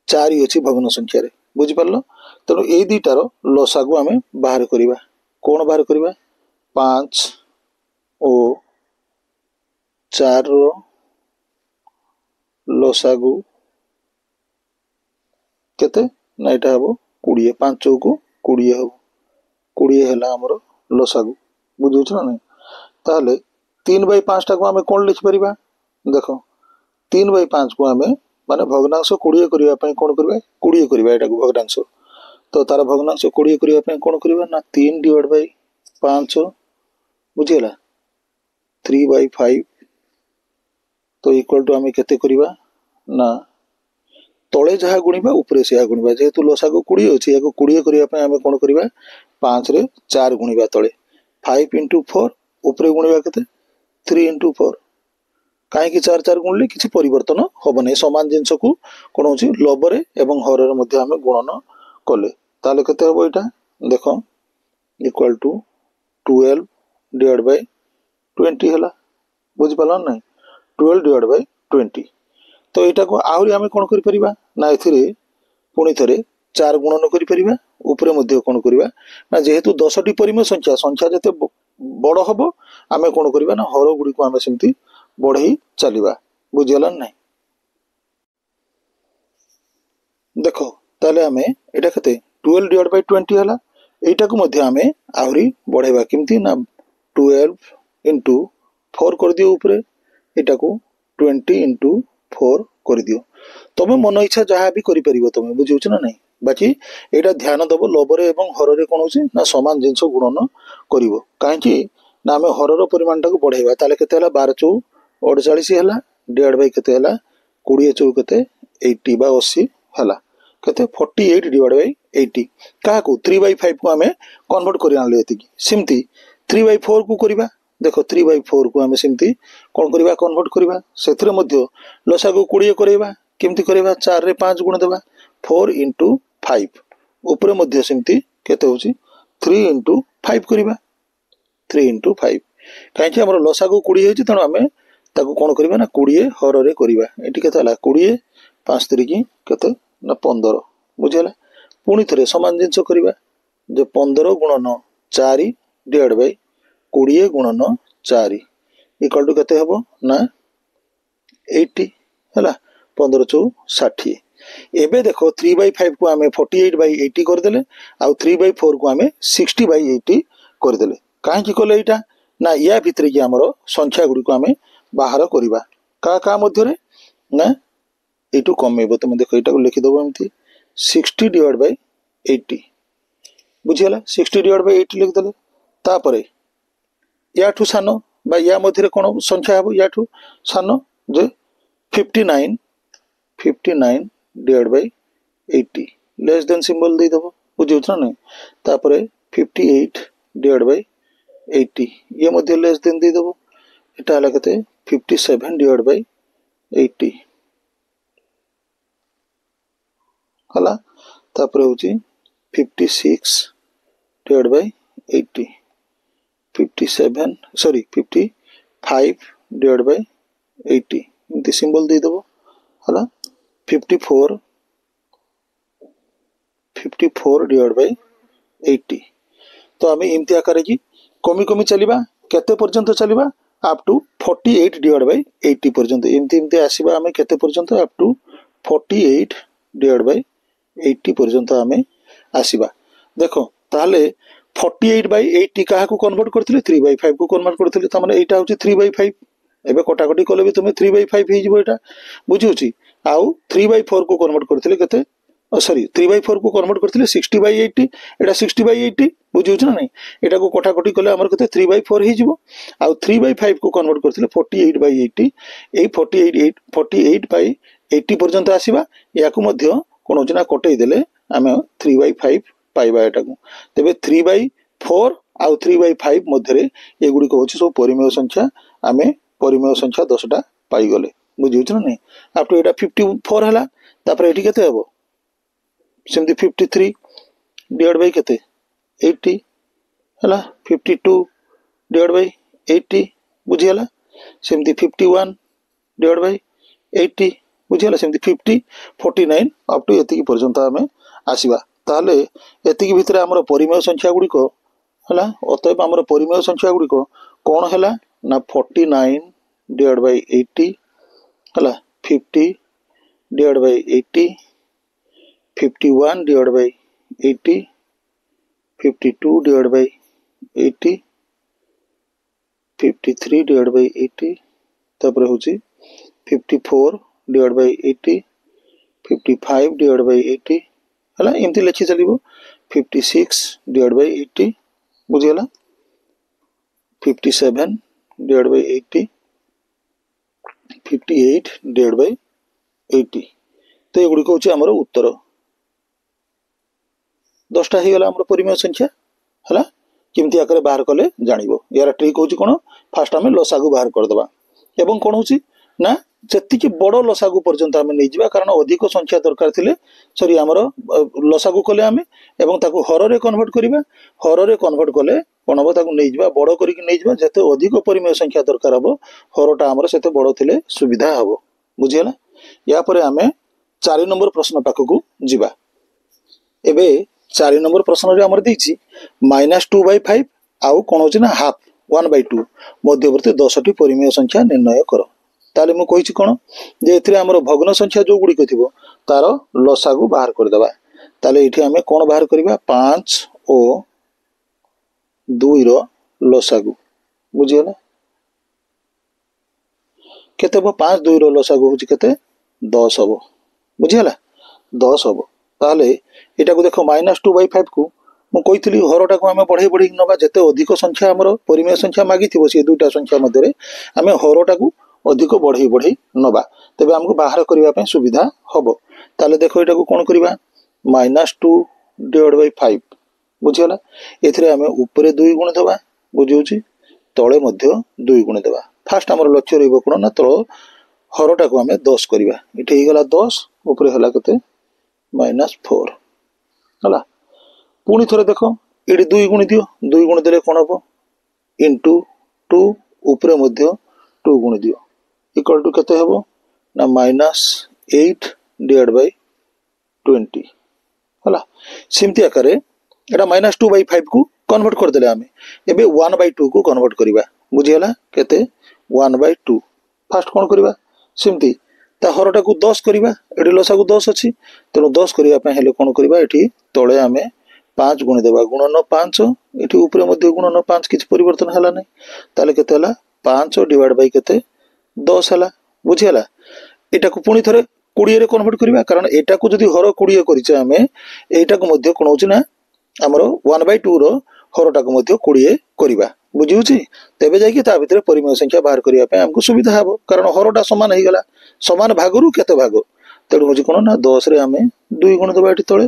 4 अछि भग्न संख्या रे बुझि परलो तनो ए दीटार लसागु हमें बाहर करबा कोन बाहर करबा 5 ओ 4 रो लसागु केते ना एटा हबो 20 5 को 20 हबो 20 हला हमरो लसागु बुझुछ ना नहीं ताले 3/5 टा को हमें कोन लिख परिबा देखो 3/5 को हमें माने भग्नांश 20 करिया पय कोन करबा 20 करिबा एटा को भग्नांश तो तार भग्नांश 20 करिया पय कोन करबा ना 3/5 बुझिला 3/5 तो इक्वल टू हमें केते करिबा ना तळे जहा गुणिबा ऊपरे से गुणिबा जेतु लसा को 20 अछि याको 20 करिया पय हमें कोन करबा 5 रे 4 गुणिबा तळे 5 * 4 ऊपरे गुणिबा केते 3 * 4 काहे कि 4 4 गुणले किछि परिवर्तन होबो नै समान जिंस को कोन होछि लबरे एवं हररे मध्ये हमें गुणन कले ताले केते होबो एटा देखो इक्वल टू 12 डिवाइड बाय 20 हला बुझ पालो नै 12 डिवाइड बाय 20 तो एटा को आहुरी हमें कोन करि परिबा ना एथिरे पुनी थरे 4 गुणन करि परिबा ऊपरे मध्ये कोन करिबा ना जेहेतु 10टी परिमेय संख्या जते बड़ हबो हमें कोन करिबा ना हर गुडी को हमें सेमती बढ़ई चलिबा बुझियला नहीं देखो ताले हमें एटा कते 12 डिवाइड बाय 20 हला एटा को मध्ये हमें आहुरी बढ़ेबा किमती ना 12 * 4 कर दियो ऊपरे एटा को 20 * 4 कर दियो तमे मन इच्छा जहा भी करि परिबो तमे बुझिउछ ना नहीं बाकी एटा ध्यान दबो लबरे एवं हररे कोन होछि ना समान जिंस गुणन करिवो काहे कि ना हमें हरर परिमाण टा को बढ़ेबा ताले केते हला 12 4 48 हला डिवाइड बाय केते हला 20 4 केते 80 बा 80 हला केते 48 डिवाइड बाय 80 का को 3/5 को हमें कन्वर्ट करि आनले एति सिमती 3/4 को करिबा देखो 3/4 को हमें सिमती कोन करिबा कन्वर्ट करिबा सेथरे मध्ये लसा को 20 करेबा केमती करेबा 4 रे 5 गुण देबा 4 * 5 ऊपर मध्ये सिमती केते होची 3 * 5 करिबा 3 * 5 काहे कि हमर लसा को 20 हेची तनो हमें ताको कोन करिबा ना 20 हररे करिबा एटी केते हला 20 5 3 की केते ना 15 बुझियला पुनी थरे समान जिंस करिबा जे 15 गुणन 4 डिवाइड बाय 20 गुणन 4 इक्वल टू केते हबो ना 80 हला 15 * 4 60 एबे देखो 3/5 को हमें 48/80 कर देले आ 3/4 को हमें 60/80 कर देले काहे कि कोले एटा ना या भितर कि आमर संख्या गुड़िक आम बाहर करवा क्या मध्य ना यू कमेब तुम देख यहाँ लिखिदेव एमती 60 डिवाइड बाय 80 बुझीगला 60 डिवाइड बाय 80 लिखिदेले तापर या सान बा या मध्य कौन संख्या हम या सान जे 59 divide by 80 less than symbol देदेव बुझे ना नहीं तापर 58 डिवाइड बाय 80 ये मध्य लेस देन देदेव एटा हला केते 57 डिवाइड बाय 80 हला तापर होची 56 divide by 80 57 sorry 55 divide by 80 इनती सिंबल दे देबो हला 54 डिवाइड बाय 80 तो आम इमती आकार की कमी कमी चलिबा केते पर्यंत चलिबा अप टू 48 डिवाइड बाय 80 पर्यंत इमती इमती आसीबा आम केते पर्यंत अप टू 48 डिवाइड बाय 80 पर्यंत आम आसीबा देखो ताहले 48 बाय 80 क्या कन्वर्ट करथिले 3/5 को कन्वर्ट करथिले त माने एटा होची 3/5 एबे कटाकटी कले भी तुम 3/5 हे जिवो एटा बुझुची आउ 3/4 को कन्वर्ट करथिले केते सॉरी 3/4 को कन्वर्ट करथिले 60/80 एटा 60/80 बुझुची ना नहीं एटा को कटाकटी कले हमर केते 3/4 हे जिवो आउ 3/5 को कन्वर्ट करथिले 48/80 ए 48/80 पर्यंत आसीबा याकू मध्य कोन होची ना कटई देले आमे 3/5 पाइबा एटा को तेबे 3/4 आउ 3/5 मध्य ये गुडी को सब परिमेय संख्या आमे परिमेय संख्या 10टा पाई गले बुझियो ना नहीं आफ्टर एटा 54 हला तापर एठी केते हबो सेमती 53 डिवाइड बाय केते 80 हला 52 डिवाइड बाय 80 बुझियला सेमती 51 डिवाइड बाय 80 बुझियला सेमती 50 49 अप टू एतिकी पर्यंत आमे आसीबा ताले एतिकी भितर हमर परिमेय संख्या गुडी को हला अतएव हमर परिमेय संख्या गुडी को कोन हला ना 49 डिवाइड बाय 80 हला 50 divide by 80 51 divide by 80 52 divide by 80 53 divide by 80 तापर होची 54 डिवाइड बाय 80 55 डिवाइड बाय 80 हला एमती लेखि चलिबो 56 divide by 80 बुझियला 57 divide by 80 58 divide by 80 तो एगुडी को होची हमर उत्तर 10टा हे गला हमर परिमेय संख्या हला किमती आकर बाहर कले जानिबो यार ट्रिक होची कोन फास्ट हमें लसागु बाहर कर दबा एवं कोन होची ना जति बड़ लसागु पर्यंत आम नहीं जावा कारण अधिक संख्या दरकार थिले सॉरी आमर लसागु कले आम एवं ताकू हर रे कन्वर्ट करिबा हर रे कन्वर्ट कले कोन हो ताकू नहीं जावा बड़ करिक नहीं जावा जते अधिक परिमेय संख्या दरकार हबो हरटा आमर सेते बड़ थिले सुविधा हबो बुझियला या परे आम 4 नंबर प्रश्न पाखकू जिबा एबे 4 नंबर प्रश्न रे आमर देछि -2/5 आउ कोन होछि ना हाफ 1/2 मध्यवर्ती 10टी परिमेय संख्या निर्णय करो ताले मु कहिछि कोन जे एथिरे हमर भग्न संख्या जो गुडी कथिबो तार लसागु बाहर कर देबा ताले एठी हमें कोन बाहर करबा 5 और 2 रो लसागु बुझियला केते बो 5 2 रो लसागु होछि केते 10 हबो बुझियला 10 हबो ताले एटा को देखो -2/5 को मु कहितली हरटा को हमें बढ़ई बढ़ई नबा जते अधिक संख्या हमर परिमेय संख्या मागी थिबो से दुटा संख्या मध्य रे हमें हरटा को अधिक बढ़ई बढ़ई नबा तबे हमको बाहर करबा पय सुविधा हबो ताले देखो एटा को कोन करबा -2 डिवाइड बाय 5 बुझियला एथिरे हमें ऊपरे 2 गुण देबा बुझियोची तळे मध्य 2 गुण देबा फास्ट हमर लक्ष्य रहबो कोन ना तळ हरटा को हमें 10 करबा एठी हे गला 10 ऊपरे हला कते -4 हला पुणी थरे देखो एडी 2 गुण दियो 2 गुण देले कोन हबो इनटू 2 ऊपरे मध्य 2 गुण दियो इक्वल टू केते हबो ना -8 डिवाइड बाय 20 हला सिमती आकारे एटा -2/5 को कन्वर्ट कर देले आमे एबे 1/2 को कन्वर्ट करिबा बुझियला केते 1/2 फास्ट कोन करिबा सिमती ता हरटा को 10 करिबा एडी लसा को 10 अछि तेनो 10 करिया पे हेले कोन करिबा एठी तळे आमे 5 गुणिदेवा गुणन 5 ये ऊपर गुणन 5 किसी परिवर्तन है ना ताले केते हला 5 डिवाइड बाय केते 10 है बुझीगला एटा को पुणी थे 20 रे कन्वर्ट करबा कारण एटा को जदी हर 20 करिचे आमे एटा को मध्ये कोन होची ना हमरो 1/2 रो हरटा को मध्ये 20 करबा बुझिउची तेबे जाय कि ता भितर परिमेय संख्या बाहर करिया पे हमको सुविधा हबो कारण हरटा समान हे गला समान भागरु केते भाग तेडु होची कोन ना 10 रे आमे 2 गुण देबा एटी तळे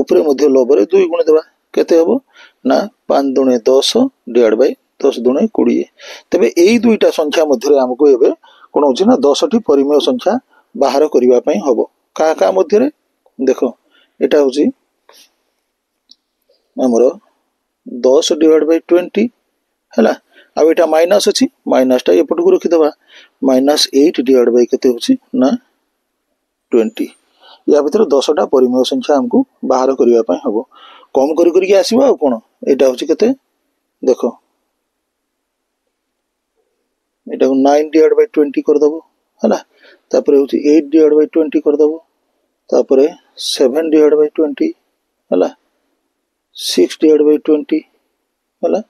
ऊपर मध्ये लबरे 2 गुण देबा केते हबो ना 5 दुणे 10 डिवाइड बाय 10 दुणे 20 तेबे एई दुईटा संख्या मध्ये हमको एबे कोन होची ना 10 टी परिमेय संख्या बाहर करिवा पई हबो का का मध्ये रे देखो एटा होची हमरो 10 डिवाइड बाय 20 हैला आ एटा माइनस अछि माइनस टा एपट को रखि देबा -8 डिवाइड बाय केते होची ना 20 या भीतर 10 टा परिमेय संख्या हमको बाहर करिवा पई हबो कम करी करी आसीबो आ कोन एटा होची केते देखो एटा को 9 डिवाइड बाय 20 कर दबो हैला तापर होची 8 डिवाइड बाय 20 कर दबो तापर 7 डिवाइड बाय 20 हैला 6 डिवाइड बाय 20 हैला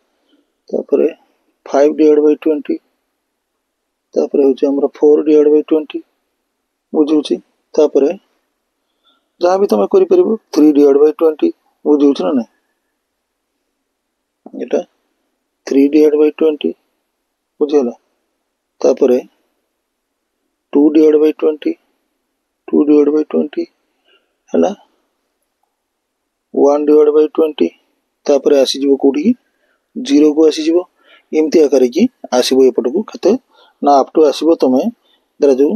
तापर 5 डिवाइड बाय 20 तापर होची हमरा 4 डिवाइड बाय 20 बुझुची तापर जहा भी तमे करि परिबो 3 डिवाइड बाय 20 बुझुची ना एटा 3 डिवाइड बाय 20 बुझिला तापर 2 डिवाइड बाय 20 2 डिवाइड बाय 20 हैला 1 डिवाइड बाय 20 तापर आसी जीवो कोठी 0 को आसी जीवो एमती आकार की आसीबो एपट को खते ना अप टू आसीबो तमे दरा जो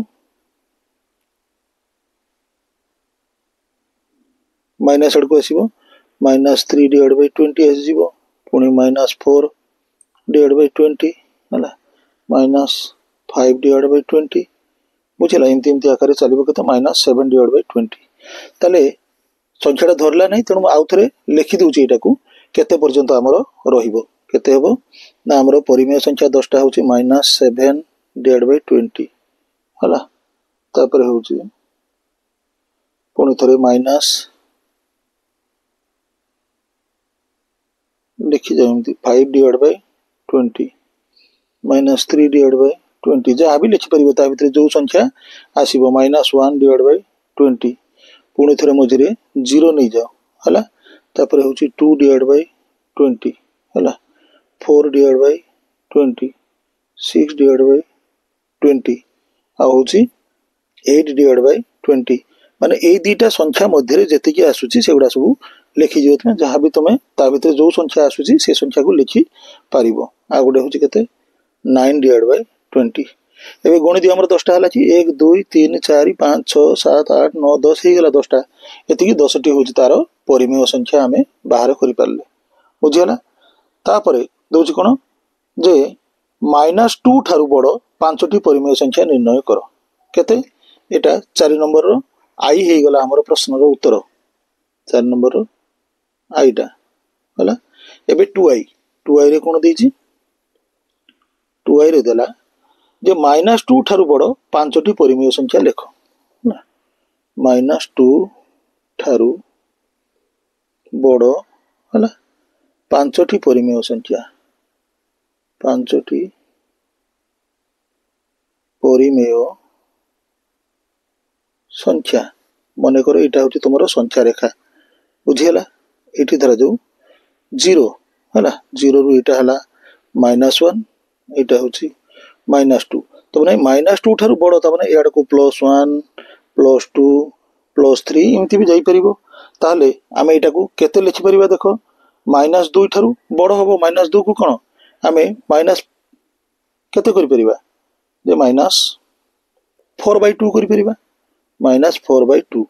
माइनस को आसीबो -3 डिवाइड बाय 20 आसी जीवो पुनी -4 डिवाइड बाय 20 हैला -5 डिवाइड बाय 20 बुझला एमती एमती आकार चलिबो कते -7 डिवाइड बाय 20 ताले संख्याटा धरला नहीं तेणु आउ थे लिखि दूची एटा को केते पर्यंत हमरो रहिबो केते हेबो ना हमरो परिमेय संख्या 10 टा होची -7 डिवाइड बाय 20 हला तापर होची पुनी थरे माइनस लिखि जाउंती 5 डिवाइड बाय 20 -3 डिवाइड बाय 20 जहाँ भी लिखि परिबो ता भितर जो संख्या आसीबो -1 डिवाइड बाय 20 पुणी थे मझे 0 नहीं जाओ है तापर हूँ 2 डिवाइड बाय 20 है 4 डिवाइड बाय 20 6 डिवाइड बाय 20 आ हूँ 8 डिवाइड बाय 20 माने ए दीटा संख्या मध्य जेतिकी आसुची सेगुडा सब लिखि जियो तुमे जहाँ भी तुमे ता भितर जो संख्या आसुची से संख्या को लिखि पारिबो आ गोटे हूँ केते 9 डिवाइड बाय 20 एबे गणित हमर 10 टा हला कि 1 2 3 4 5 6 7 8 9 10 हे गेला 10 टा एतिकी 10 टी होची तारो परिमेय संख्या हमें बाहर करि पारले बुझियला तापरे दोची कोन जे -2 थारु बडो 5 टी परिमेय संख्या निर्णय करो केते एटा 4 नंबर रो आई हे गेला हमर प्रश्न रो उत्तर 4 नंबर रो आईटा हला एबे 2i रे कोन देची 2i रे देला जे -2 ठारु बड़ो 5 टी परिमेय संख्या लेख ना -2 ठारु बड़ो हला 5 टी परिमेय संख्या 5 टी परिमेय संख्या मने करो एटा होची तुमरो संख्या रेखा बुझियला एठी धरा जो 0 हला 0 रु एटा हला -1 एटा होची -2 तो माने -2 ठारु बड़ो त माने एड को +1 +2 +3 एमती भी जाई परिबो ताले आमे एटा को केते लिखि परिबा देखो -2 ठारु बड़ो हबो -2 को कोन आमे माइनस केते करि परिबा जे -4/2 करि परिबा -4/2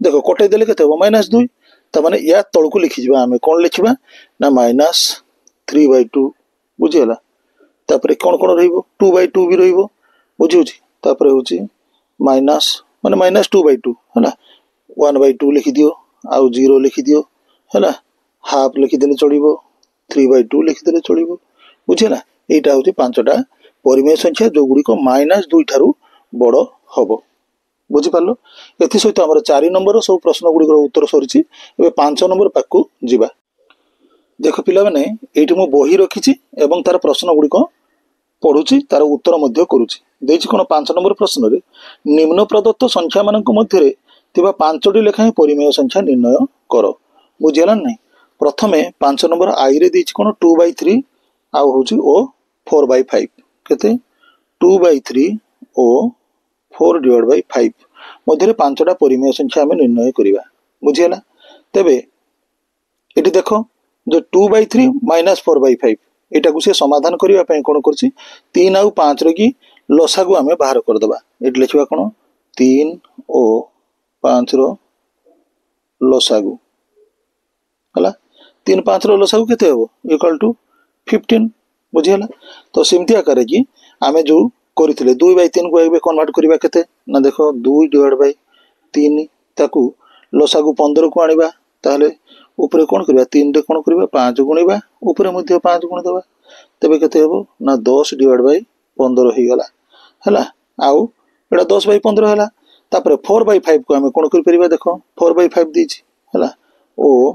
देखो कटे देले केते हबो -2 त माने या तळ को लिखि जिबा आमे कोन लिखिबा ना -3/2 बुझियला तापर कौन कौन रहिबो 2/2 भी रहिबो बुझुची तापर होची माइनस माने -2/2 हैला 1/2 लिखि दियो आउ 0 लिखि दियो हैला हाफ लिखि देले चलिबो 3/2 लिखि देले चलिबो बुझिला एटा होची 5टा परिमेय संख्या जो गुडी को -2 ठारु बडो हबो बुझि पालो एथि सहित हमर 4 नंबर सब प्रश्न गुडी को उत्तर सरिची एबे 5 नंबर पाकू जिबा। देख पिला माने एठी मो बही रखिछि एवं तार प्रश्न गुडी को पढुछि तार उत्तर मध्य करूछि देछि कोन 5 नंबर प्रश्न रे निम्न प्रदत्त संख्या मानक मध्य रे तिबा 5टी लेखाएं परिमेय संख्या निर्णय कर बुझियला नै प्रथमे 5 नंबर आई रे देछि कोन 2/3 आ होछि ओ 4/5 केते 2/3 ओ 4/5 मध्य रे 5टा परिमेय संख्या हम निर्णय करिवा बुझियला तबे एटी देखो जो 2/3 - 4/5 एटा को से समाधान करिवा पय कोन करछि 3 आउ 5 रे की लसागु हमें बाहर कर दबा एटी लिखिबा कोन 3 ओ 5 रो लसागु हला 3 5 रो लसागु केते हो इक्वल टू 15 बुझियला तो सिमती आकार की आमे जो करिथिले 2/3 को एबे कन्वर्ट करिवा केते ना देखो 2/3 ताकू लसागु 15 को आनिबा ताहले ऊपर कोन करबा 3 रे कोन करबा 5 गुणिबा ऊपर मध्ये 5 गुण देबा तबे केते हेबो ना 10/15 हे गला हला आउ एडा 10/15 हला तापर 4/5 को हमें कोन कर परिबा देखो 4/5 दीछि हला ओ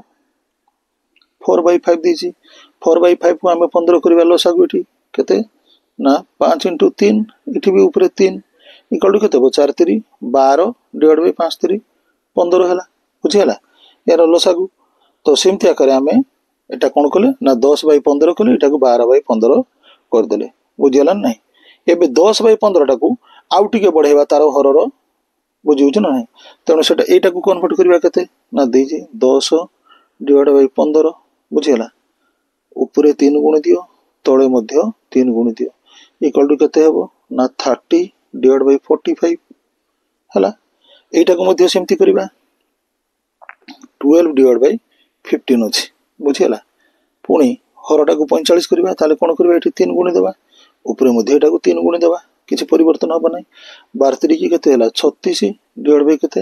4/5 दीछि 4/5 को हमें 15 करबा लसागु एठी केते ना 5 * 3 इठी भी ऊपर 3 इक्वल टू केते हो 4 3 12 / 5 3 15 हला बुझी हला यार लसागु तो सेमती आकार हमें एटा कोन कले ना 10/15 कले एटा को 12/15 कर देले बुझी हला नै एबे 10/15 टा को आउ टिके बढ़ेबा तार हरर बुझिउ छ नै तनो सेटा एटा को कन्वर्ट करबा केते ना देजी 10/15 बुझी हला ऊपर 3 गुण दियो तळे मध्ये 3 गुण दियो इक्वल टू केते हेबो ना 30/45 हला एटा को मध्ये सेमती करबा 12/15 अछि बुझी हला पुणी हरटा को 45 करबा ताले कोन करबा एठी 3 गुण देबा ऊपर मध्ये एटा को 3 गुण देबा किछि परिवर्तन होबा नै 12 3 की केते हला 36 केते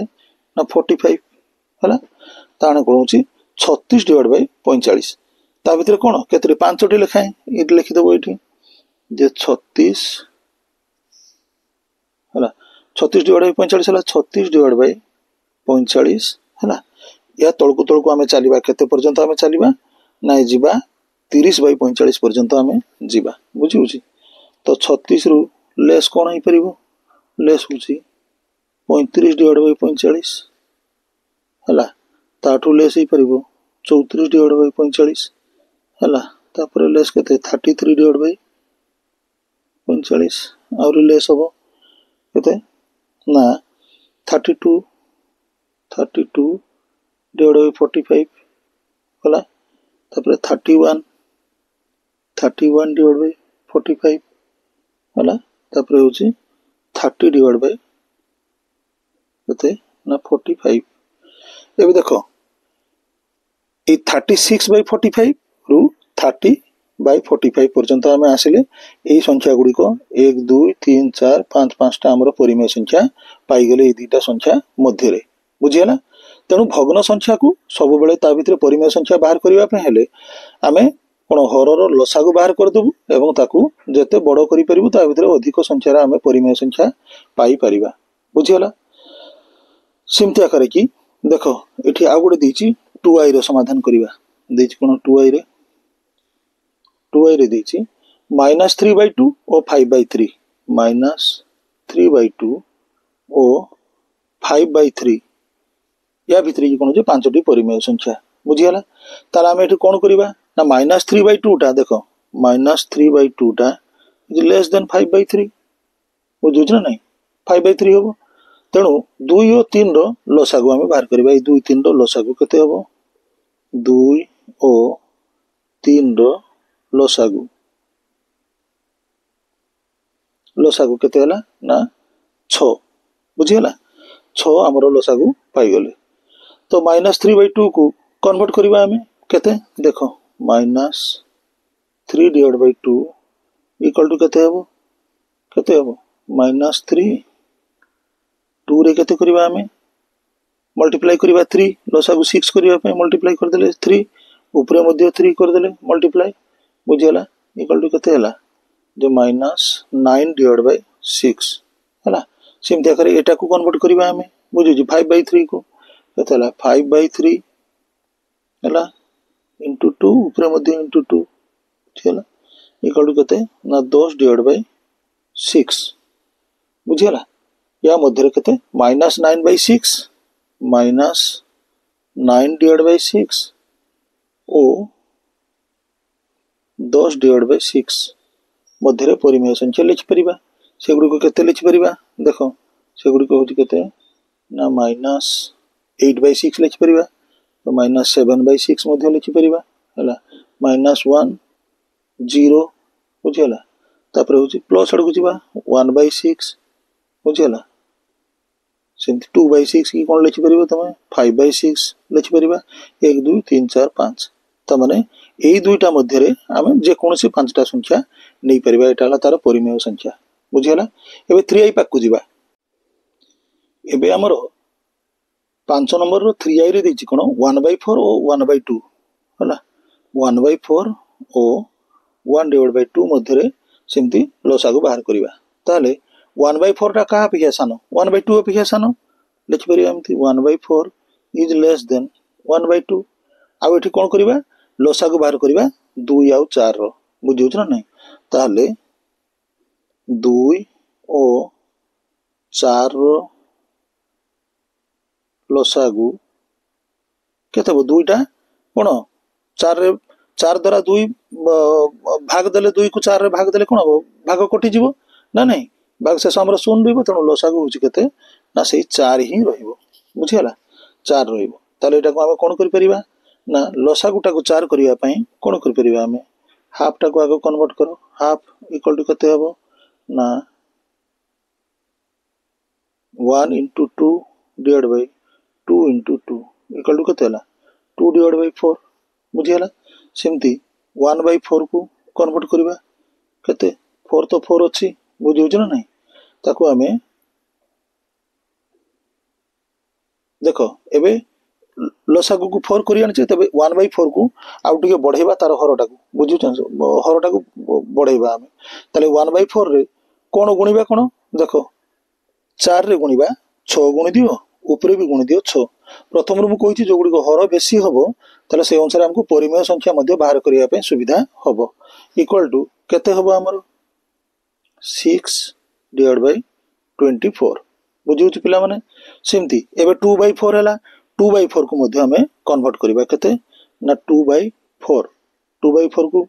ना 45 हला ताने कोनछि 36/45 ता भीतर कोन केते 5टी लेखाए इट लिखि देबो एठी जे 36 हला 36/45 हला 36/45 हला या तळकु आमे चलीबा केते पर्यंत आमे चलीबा नाइ जीबा 30/45 पर्यंत आमे जीबा बुझिउछि तो 36 रु लेस कोन ही परिबो लेस होछि 35/45 हला ताठु लेस ही परिबो 34/45 हला तापर लेस केते 33/45 और लेस होबो केते ना 32/45 हला तापर 31/45 हला तापर होछि 30/ केते ना 45 एबे देखो ए 36/45 रु 30/45 पर्यंत हमें आसिले एही संख्या गुडी को 1 2 3 4 5 5टा हमर परिमेय संख्या पाई गेले ए दुईटा संख्या मध्य रे बुझियला तेनु भग्न संख्या को सब बेले ता भीतर परिमेय संख्या बाहर करिवा पे हेले आमे कोन हरर लसागु बाहर कर दबु एवं ताकू जते बड़ करि परिबु ता भीतर अधिक संख्या रे आमे परिमेय संख्या पाई परिबा बुझियला सिमती आकार की देखो एठी आ गुडी देछि 2i रो समाधान करिवा देछि कोन 2i रे देछि -3/2 ओ 5/3 -3/2 ओ 5/3 या भीतर की कोन जे 5टी परिमेय संख्या बुझियला ताला हम एठी कोन करिबा ना -3/2 टा देखो -3/2 टा इज लेस देन 5/3 बुझुछ ना नहीं 5/3 होबो तेनु 2 और 3 रो लसागु हम बाहर करिबा ए 2 3 रो लसागु केते होबो 2 और 3 रो लसागु केते हला ना 6 बुझियला 6 हमरो लसागु पाई गले तो -3/2 को कन्वर्ट करिबा हमें केते देखो -3/2 इक्वल टू केते हेबो -3 2 रे केते करिबा हमें मल्टीप्लाई करिबा 3 लसागु 6 करिबा पे मल्टीप्लाई कर देले 3 ऊपर मध्ये 3 कर देले मल्टीप्लाई बुझियला इक्वल टू केते हला जे -9/6 हला सिमते करे एटा को कन्वर्ट करिबा हमें बुझिजि 5/3 को केते हला 5/3 हला इंटू 2 ऊपर मध्य इंटू 2 बुझीगला इक्वल टू केते ना 10 डिवाइड बाय 6 बुझीगला या मध्य केते -9/6 -9 डिवाइड बाय 6 ओ 10 डिवाइड बाय 6 मध्य परिमेय संख्या लिखि परिबा से गुडी को केते लिखि परिबा देखो से गुडी को होची केते ना -8/6 लिखि परिबा तो -7/6 मध्य लिखि परिबा हला -1 0 बुझियला तापर होची प्लस अडकु जिबा 1/6 बुझियला सेंति 2/6 की कोन लिखि परिबा तमे 5/6 लिखि परिबा 1 2 3 4 5 त माने एई दुईटा मध्य रे आमे जे कोनसी पांचटा संख्या नै परिबा एटा हला तार परिमेय संख्या बुझियला एबे 3i पाक को जिबा एबे हमरो 5 नंबर रो 3i रे देछि कोन 1/4 ओ 1/2 हला 1/4 ओ 1/2 मध्य रे सेमति लसागु बाहर करिबा ताले 1/4 टा का अपेक्षा सानो 1/2 अपेक्षा सानो लिखि परिबा एमति 1/4 इज लेस देन 1/2 आ एठी कोन करिबा लसागु बाहर करिबा 2 आउ 4 रो बुझिउछ ना नै ताले 2 ओ 4 रो लसागु केते हो दुईटा कोन 4 रे 4 द्वारा 2 भाग देले 2 को 4 रे भाग देले कोन हो भाग कटि जीवो ना नै भाग से हमर शून्य रहबो तनो लसागु होची केते ना सेही 4 ही रहइबो बुझियला 4 रहइबो ताले एटा को हम कोन करि परिबा ना लसागुटा को 4 करिया पई कोन करि परिबा हमें हाफ टा को आगे कन्वर्ट करो हाफ इक्वल टू केते हबो ना 1 into 2 divided by 2 into 2 equal to केते हला 2 divided by 4 बुझियला सेमती 1/4 को कन्वर्ट करिबा केते 4 तो 4 अछि बुझिउछ ना नै ताको हमें देखो एबे लसागु को 4 करिया छै तबे 1/4 को आउ टिके बढ़ेबा तार हरटा को बुझिउछ हरटा को बढ़ेबा हमें तले 1/4 रे कोन गुणीबा कोन देखो 4 रे गुणीबा 6 गुणी दियो ऊपर भी गुणी दियो 6 प्रथम रो मु कहिछि जो गुडी को हर बेसी हबो तले से अनुसार हमको परिमेय संख्या मध्य बाहर करिया पे सुविधा हबो इक्वल टू केते हबो हमर 6 डिवाइड बाय 24 बुझिउछ पिला माने सेमती एबे 2/4 हला 2/4 को मध्य हमें कन्वर्ट करिबा केते ना 2/4 2/4 को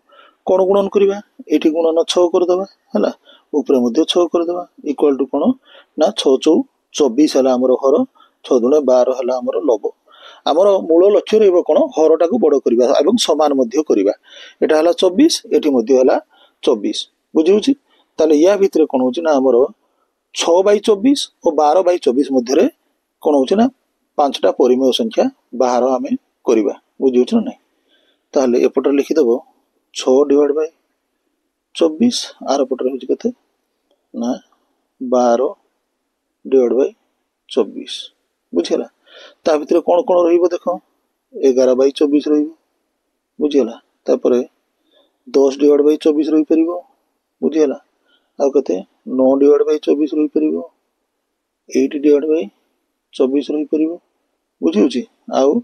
कोन गुणन करिबा एठी गुणन 6 कर दबा हला ऊपर मध्य 6 कर दबा इक्वल टू कोन ना 6 4 24 हला हमर हर 6 दुने 12 हला हमर लब हमर मूल लक्ष्य रहइबो कोन हरटा को बड़ करिबा एवं समान मध्य करिबा एटा हला 24 एठी मध्य हला 24 बुझिउछि ताले या भितरे कोन होछि ना हमर 6/24 और 12/24 मध्य रे कोन होछि ना पांचटा परिमेय संख्या बाहर हमें करिबा बुझिउछ ना नै ताले एपटर लिखि देबो 6 डिवाइड बाय 24 आर पटर होछि केते ना 12 डिवाइड बाय 24 बुझियला ता भितरे कोन कोन रहिबो देखो 11/24 रहिबो बुझियला तापरे 10 डिवाइड बाय 24 रहि परिबो बुझियला आ केते 9 डिवाइड बाय 24 रहि परिबो 8 डिवाइड बाय 24 रहि परिबो बुझिउछि आउ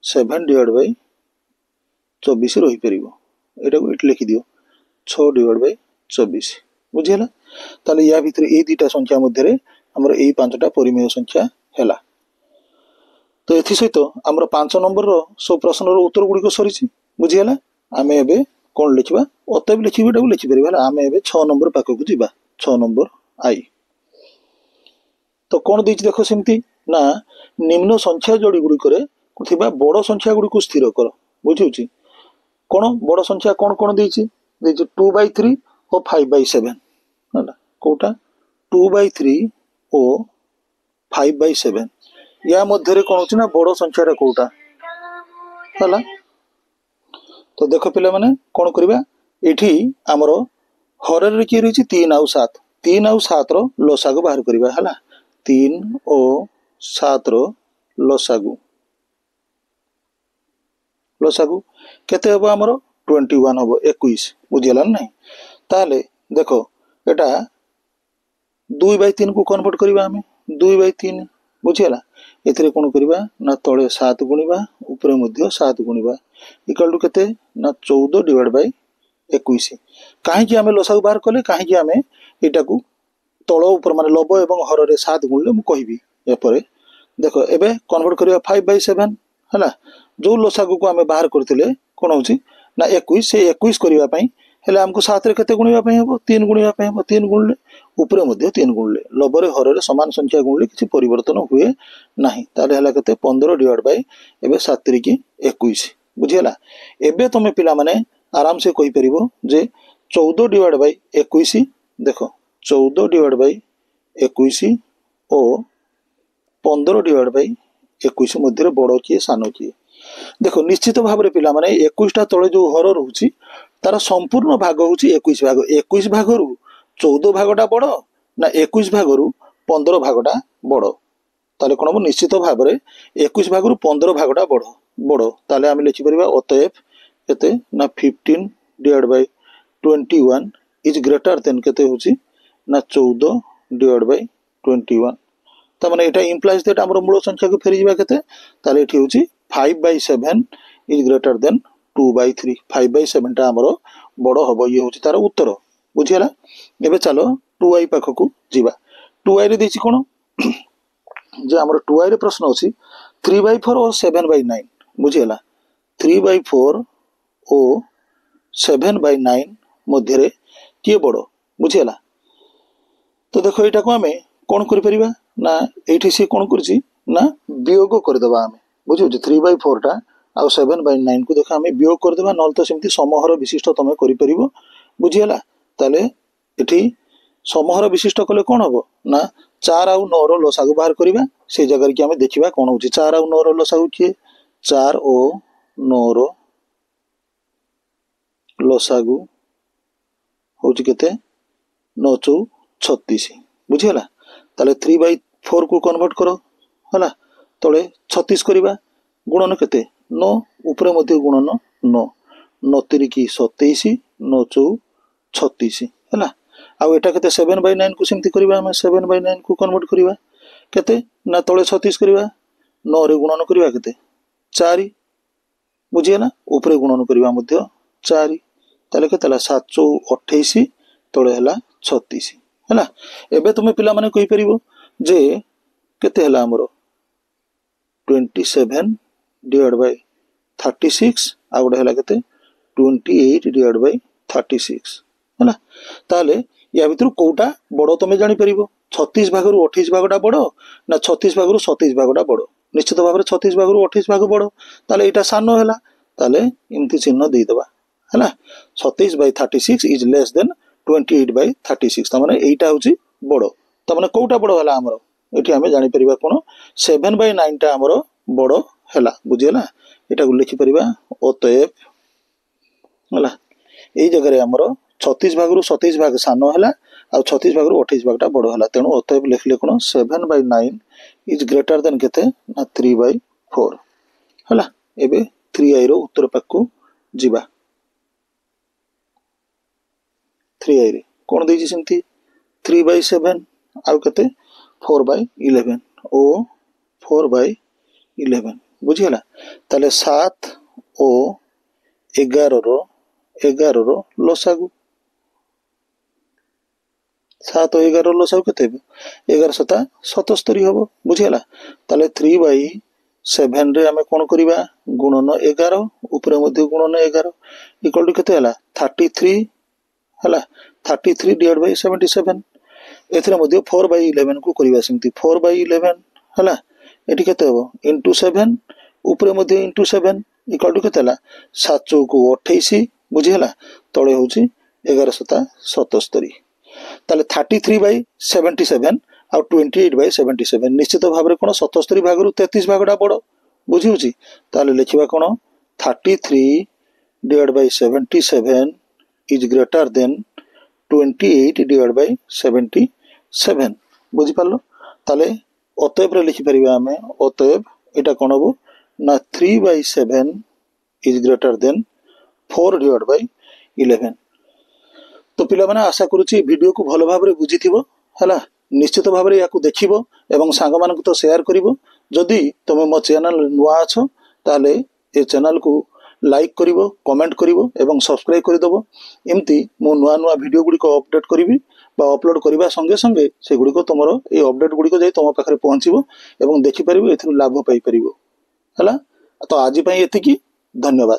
7 डिवाइड बाय 24 रहि परिबो एटा को इट लिखि दियो 6 डिवाइड बाय 24 बुझियला ताले या भितरे ए दुटा संख्या मध्य रे हमर एई पांचटा परिमेय संख्या हैला तो एथि सहित हमर 5 नंबर रो सब प्रश्न रो उत्तर गुडी को सरीछि बुझियला आमे एबे कोन लिखिबा ओते भी लिखिबेटा लिखि परिबा आमे एबे 6 नंबर पाको को जिबा 6 नंबर आई तो कोन देछि देखो सेमती ना निम्न संख्या जोड़ी गुडी करे थिबा बड़ संख्या गुडी को स्थिर कर बुझिउछि कोन बड़ संख्या कोन कोन देछि 2/3 और 5/7 हला कोटा 2/3 और 5/7 या मध्य रे कोन होछि ना बड़ संख्या रे कोटा हला तो देखो पिले माने कोन करबा एठी हमरो हरर रे की रहिछि 3 आउ 7 रो लसागु बाहर करबा हला 3 और 7 रो लसागु केते हबो हमरो 21 हबो 21 बुझियला नै ताले देखो एटा 2/3 को कन्वर्ट करबा हमें 2/3 बुझीगला एथिरे कोन करबा ना तळे 7 गुणिबा ऊपर मध्ये 7 गुणिबा इक्वल टू केते ना 14 डिवाइड बाय 21 काहे कि हमें लसागु बाहर कले काहे कि हमें एटा को तळ ऊपर माने लब एवं हर रे 7 गुणले मु कहिबी ए परे देखो एबे कन्वर्ट करिया 5 बाय 7 हला जो लसागु को हमें बाहर करथिले कोन होची ना 21 से 21 करिवा पई हेले हमको 7 रे केते गुणिवा पई हेबो 3 गुणिवा पई हेबो 3 गुणले ऊपर मध्ये 3 गुणले लबरे हररे समान संख्या गुणले किछि परिवर्तन हुए नाही ताले हला केते 15 डिवाइड बाय एबे 7 3 की 21 बुझियला एबे तमे पिला माने आराम से कहि परिबो जे 14 डिवाइड बाय 21 देखो 14 डिवाइड बाय 21 ओ 15 डिवाइड बाय 21 मध्य रे बड़ किए सानो किए देखो निश्चित भाव रे पिला माने 21 टा तळे जो हर रहउची तार संपूर्ण भाग होची 21 भाग रु 14 भागटा बड़ ना 21 भाग रु 15 भागटा बड़ ताले कोन हम निश्चित भाव रे 21 भाग रु 15 भागटा बड़ बड़ ताले हम लिखि परिबा अतएव केते ना 15 divide by 21 is greater then केते होची ना 14 डिवाइड बाय 21 ता माने एटा इंप्लाइज दैट हमर मूल संख्या को फेरि जिबा केते ताले एठी होची 5 by 7 is greater than 2 by 3 5 by 7 टा हमर बड़ हबो ये होची तार उत्तर बुझियला एबे चलो 2i पाखो को जिबा 2i रे देछि कोन जे हमर 2i रे प्रश्न होची 3/4 और 7/9 बुझियला 3/4 ओ 7/9 मध्य रे के बड़ बुझियला तो देखो एटा को हमें कोन करि परिबा ना एठी से कोन करछि ना वियोग कर देबा हमें बुझियो जे 3/4 टा आ 7/9 को देखा हमें वियोग कर देबा नल तो सेमति समहर विशिष्ट तमे करि परिबो बुझियला ताले एठी समहर विशिष्ट कले कोन हबो ना 4 आ 9 रो लसागु बाहर करिबा से जगह रे कि हमें देखिबा कोन होची 4 आ 9 रो लसागु कि 4 ओ 9 रो लसागु होची केते 9 चौ 36 बुझियला ताले 3/4 को कन्वर्ट करो हला तळे 36 करिबा गुणन केते 9 ऊपर मध्ये गुणन 9 9 3 की 27 9 चौ 36 हला आ एटा केते 7/9 को सेमति करिबा हम 7/9 को कन्वर्ट करिबा केते ना तळे 36 करिबा 9 रे गुणन करिबा केते 4 बुझियला ऊपर गुणन करिबा मध्ये 4 ताले केतला 7 चौ 28 तळे हला 36 हला एबे तुमे पिला माने कहि परिबो जे केते हला हमरो 27 डिवाइड बाय 36 आ गोटे हला केते 28 डिवाइड बाय 36 हला ताले या भितर कोटा बड़ तमे जानि परिबो 36 भाग रु 28 भागटा बड़ ना 36 भाग रु 27 भागटा बड़ निश्चित भाव रे 36 भाग रु 28 भाग बड़ ताले एटा सानो हला ताले इमति चिन्ह देई दबा हला 27/36 इज लेस देन 28/36 त माने एटा होची बड़ त माने कोटा बड़ हला हमरो एठी हमें जानि परिबा कोन 7/9 टा हमरो बड़ हला बुझियला एटा को लिखि परिबा अतएव हला एई जगह रे हमरो 36 भाग रु 27 भाग सानो हला आ 36 भाग रु 28 भागटा बड़ हला तेनु अतएव लिखले कोन 7/9 इज ग्रेटर देन केते ना 3/4 हला एबे 3i रो उत्तर पाक को जिबा 3i रे कोन देछि सेमति 3/7 आ केते 4/11 ओ 4/11 बुझियला ताले 7 ओ 11 रो लसागु 7 ओ 11 रो लसागु केते 11 7 77 हबो बुझियला ताले 3/7 रे हमें कोन करिबा गुणन 11 ऊपर मध्ये गुणन 11 इक्वल टू केते हला 33 हला 33 डिवाइड बाय 77 एथरे मध्ये 4/11 को करिबा सेमति 4/11 हला एठी केते हो इनटू 7 ऊपर मध्ये इनटू 7 इक्वल टू केते हला 7 चौको 28 बुझियला तळे होची 11 7 77 ताले 33/77 आ 28/77 निश्चित भाव रे कोन 77 भाग रु 33 भागटा बड़ बुझी होची ताले लिखिबा कोन 33 divide by 77 is greater then 28 divide by 77 बुझी पालो ताले अतएव रे लिखि परिबा हमें अतएव एटा कोन हबो ना 3/7 is greater then 4 divide by 11 तो पिला माने आशा करूची वीडियो को भलो भाबरे बुझिथिबो हला निश्चित भाव में या देखिबो एवं सांग मानक तो शेयर करिवो। जदि तुम मो चैनल नुआ अछ ताले ए चैनल को लाइक करिवो, कमेंट करिवो एवं सब्सक्राइब करदेव। एमती मो नुआ नुआ वीडियो गुड़ी को अपडेट करी अपलोड करने संगे संगे से गुड़ी को तुम ये अपडेट गुड़ी को जाई तुम पाखे पहुँचो एवं देखिपार ए लाभ पाई। है तो आज एतिकी, धन्यवाद।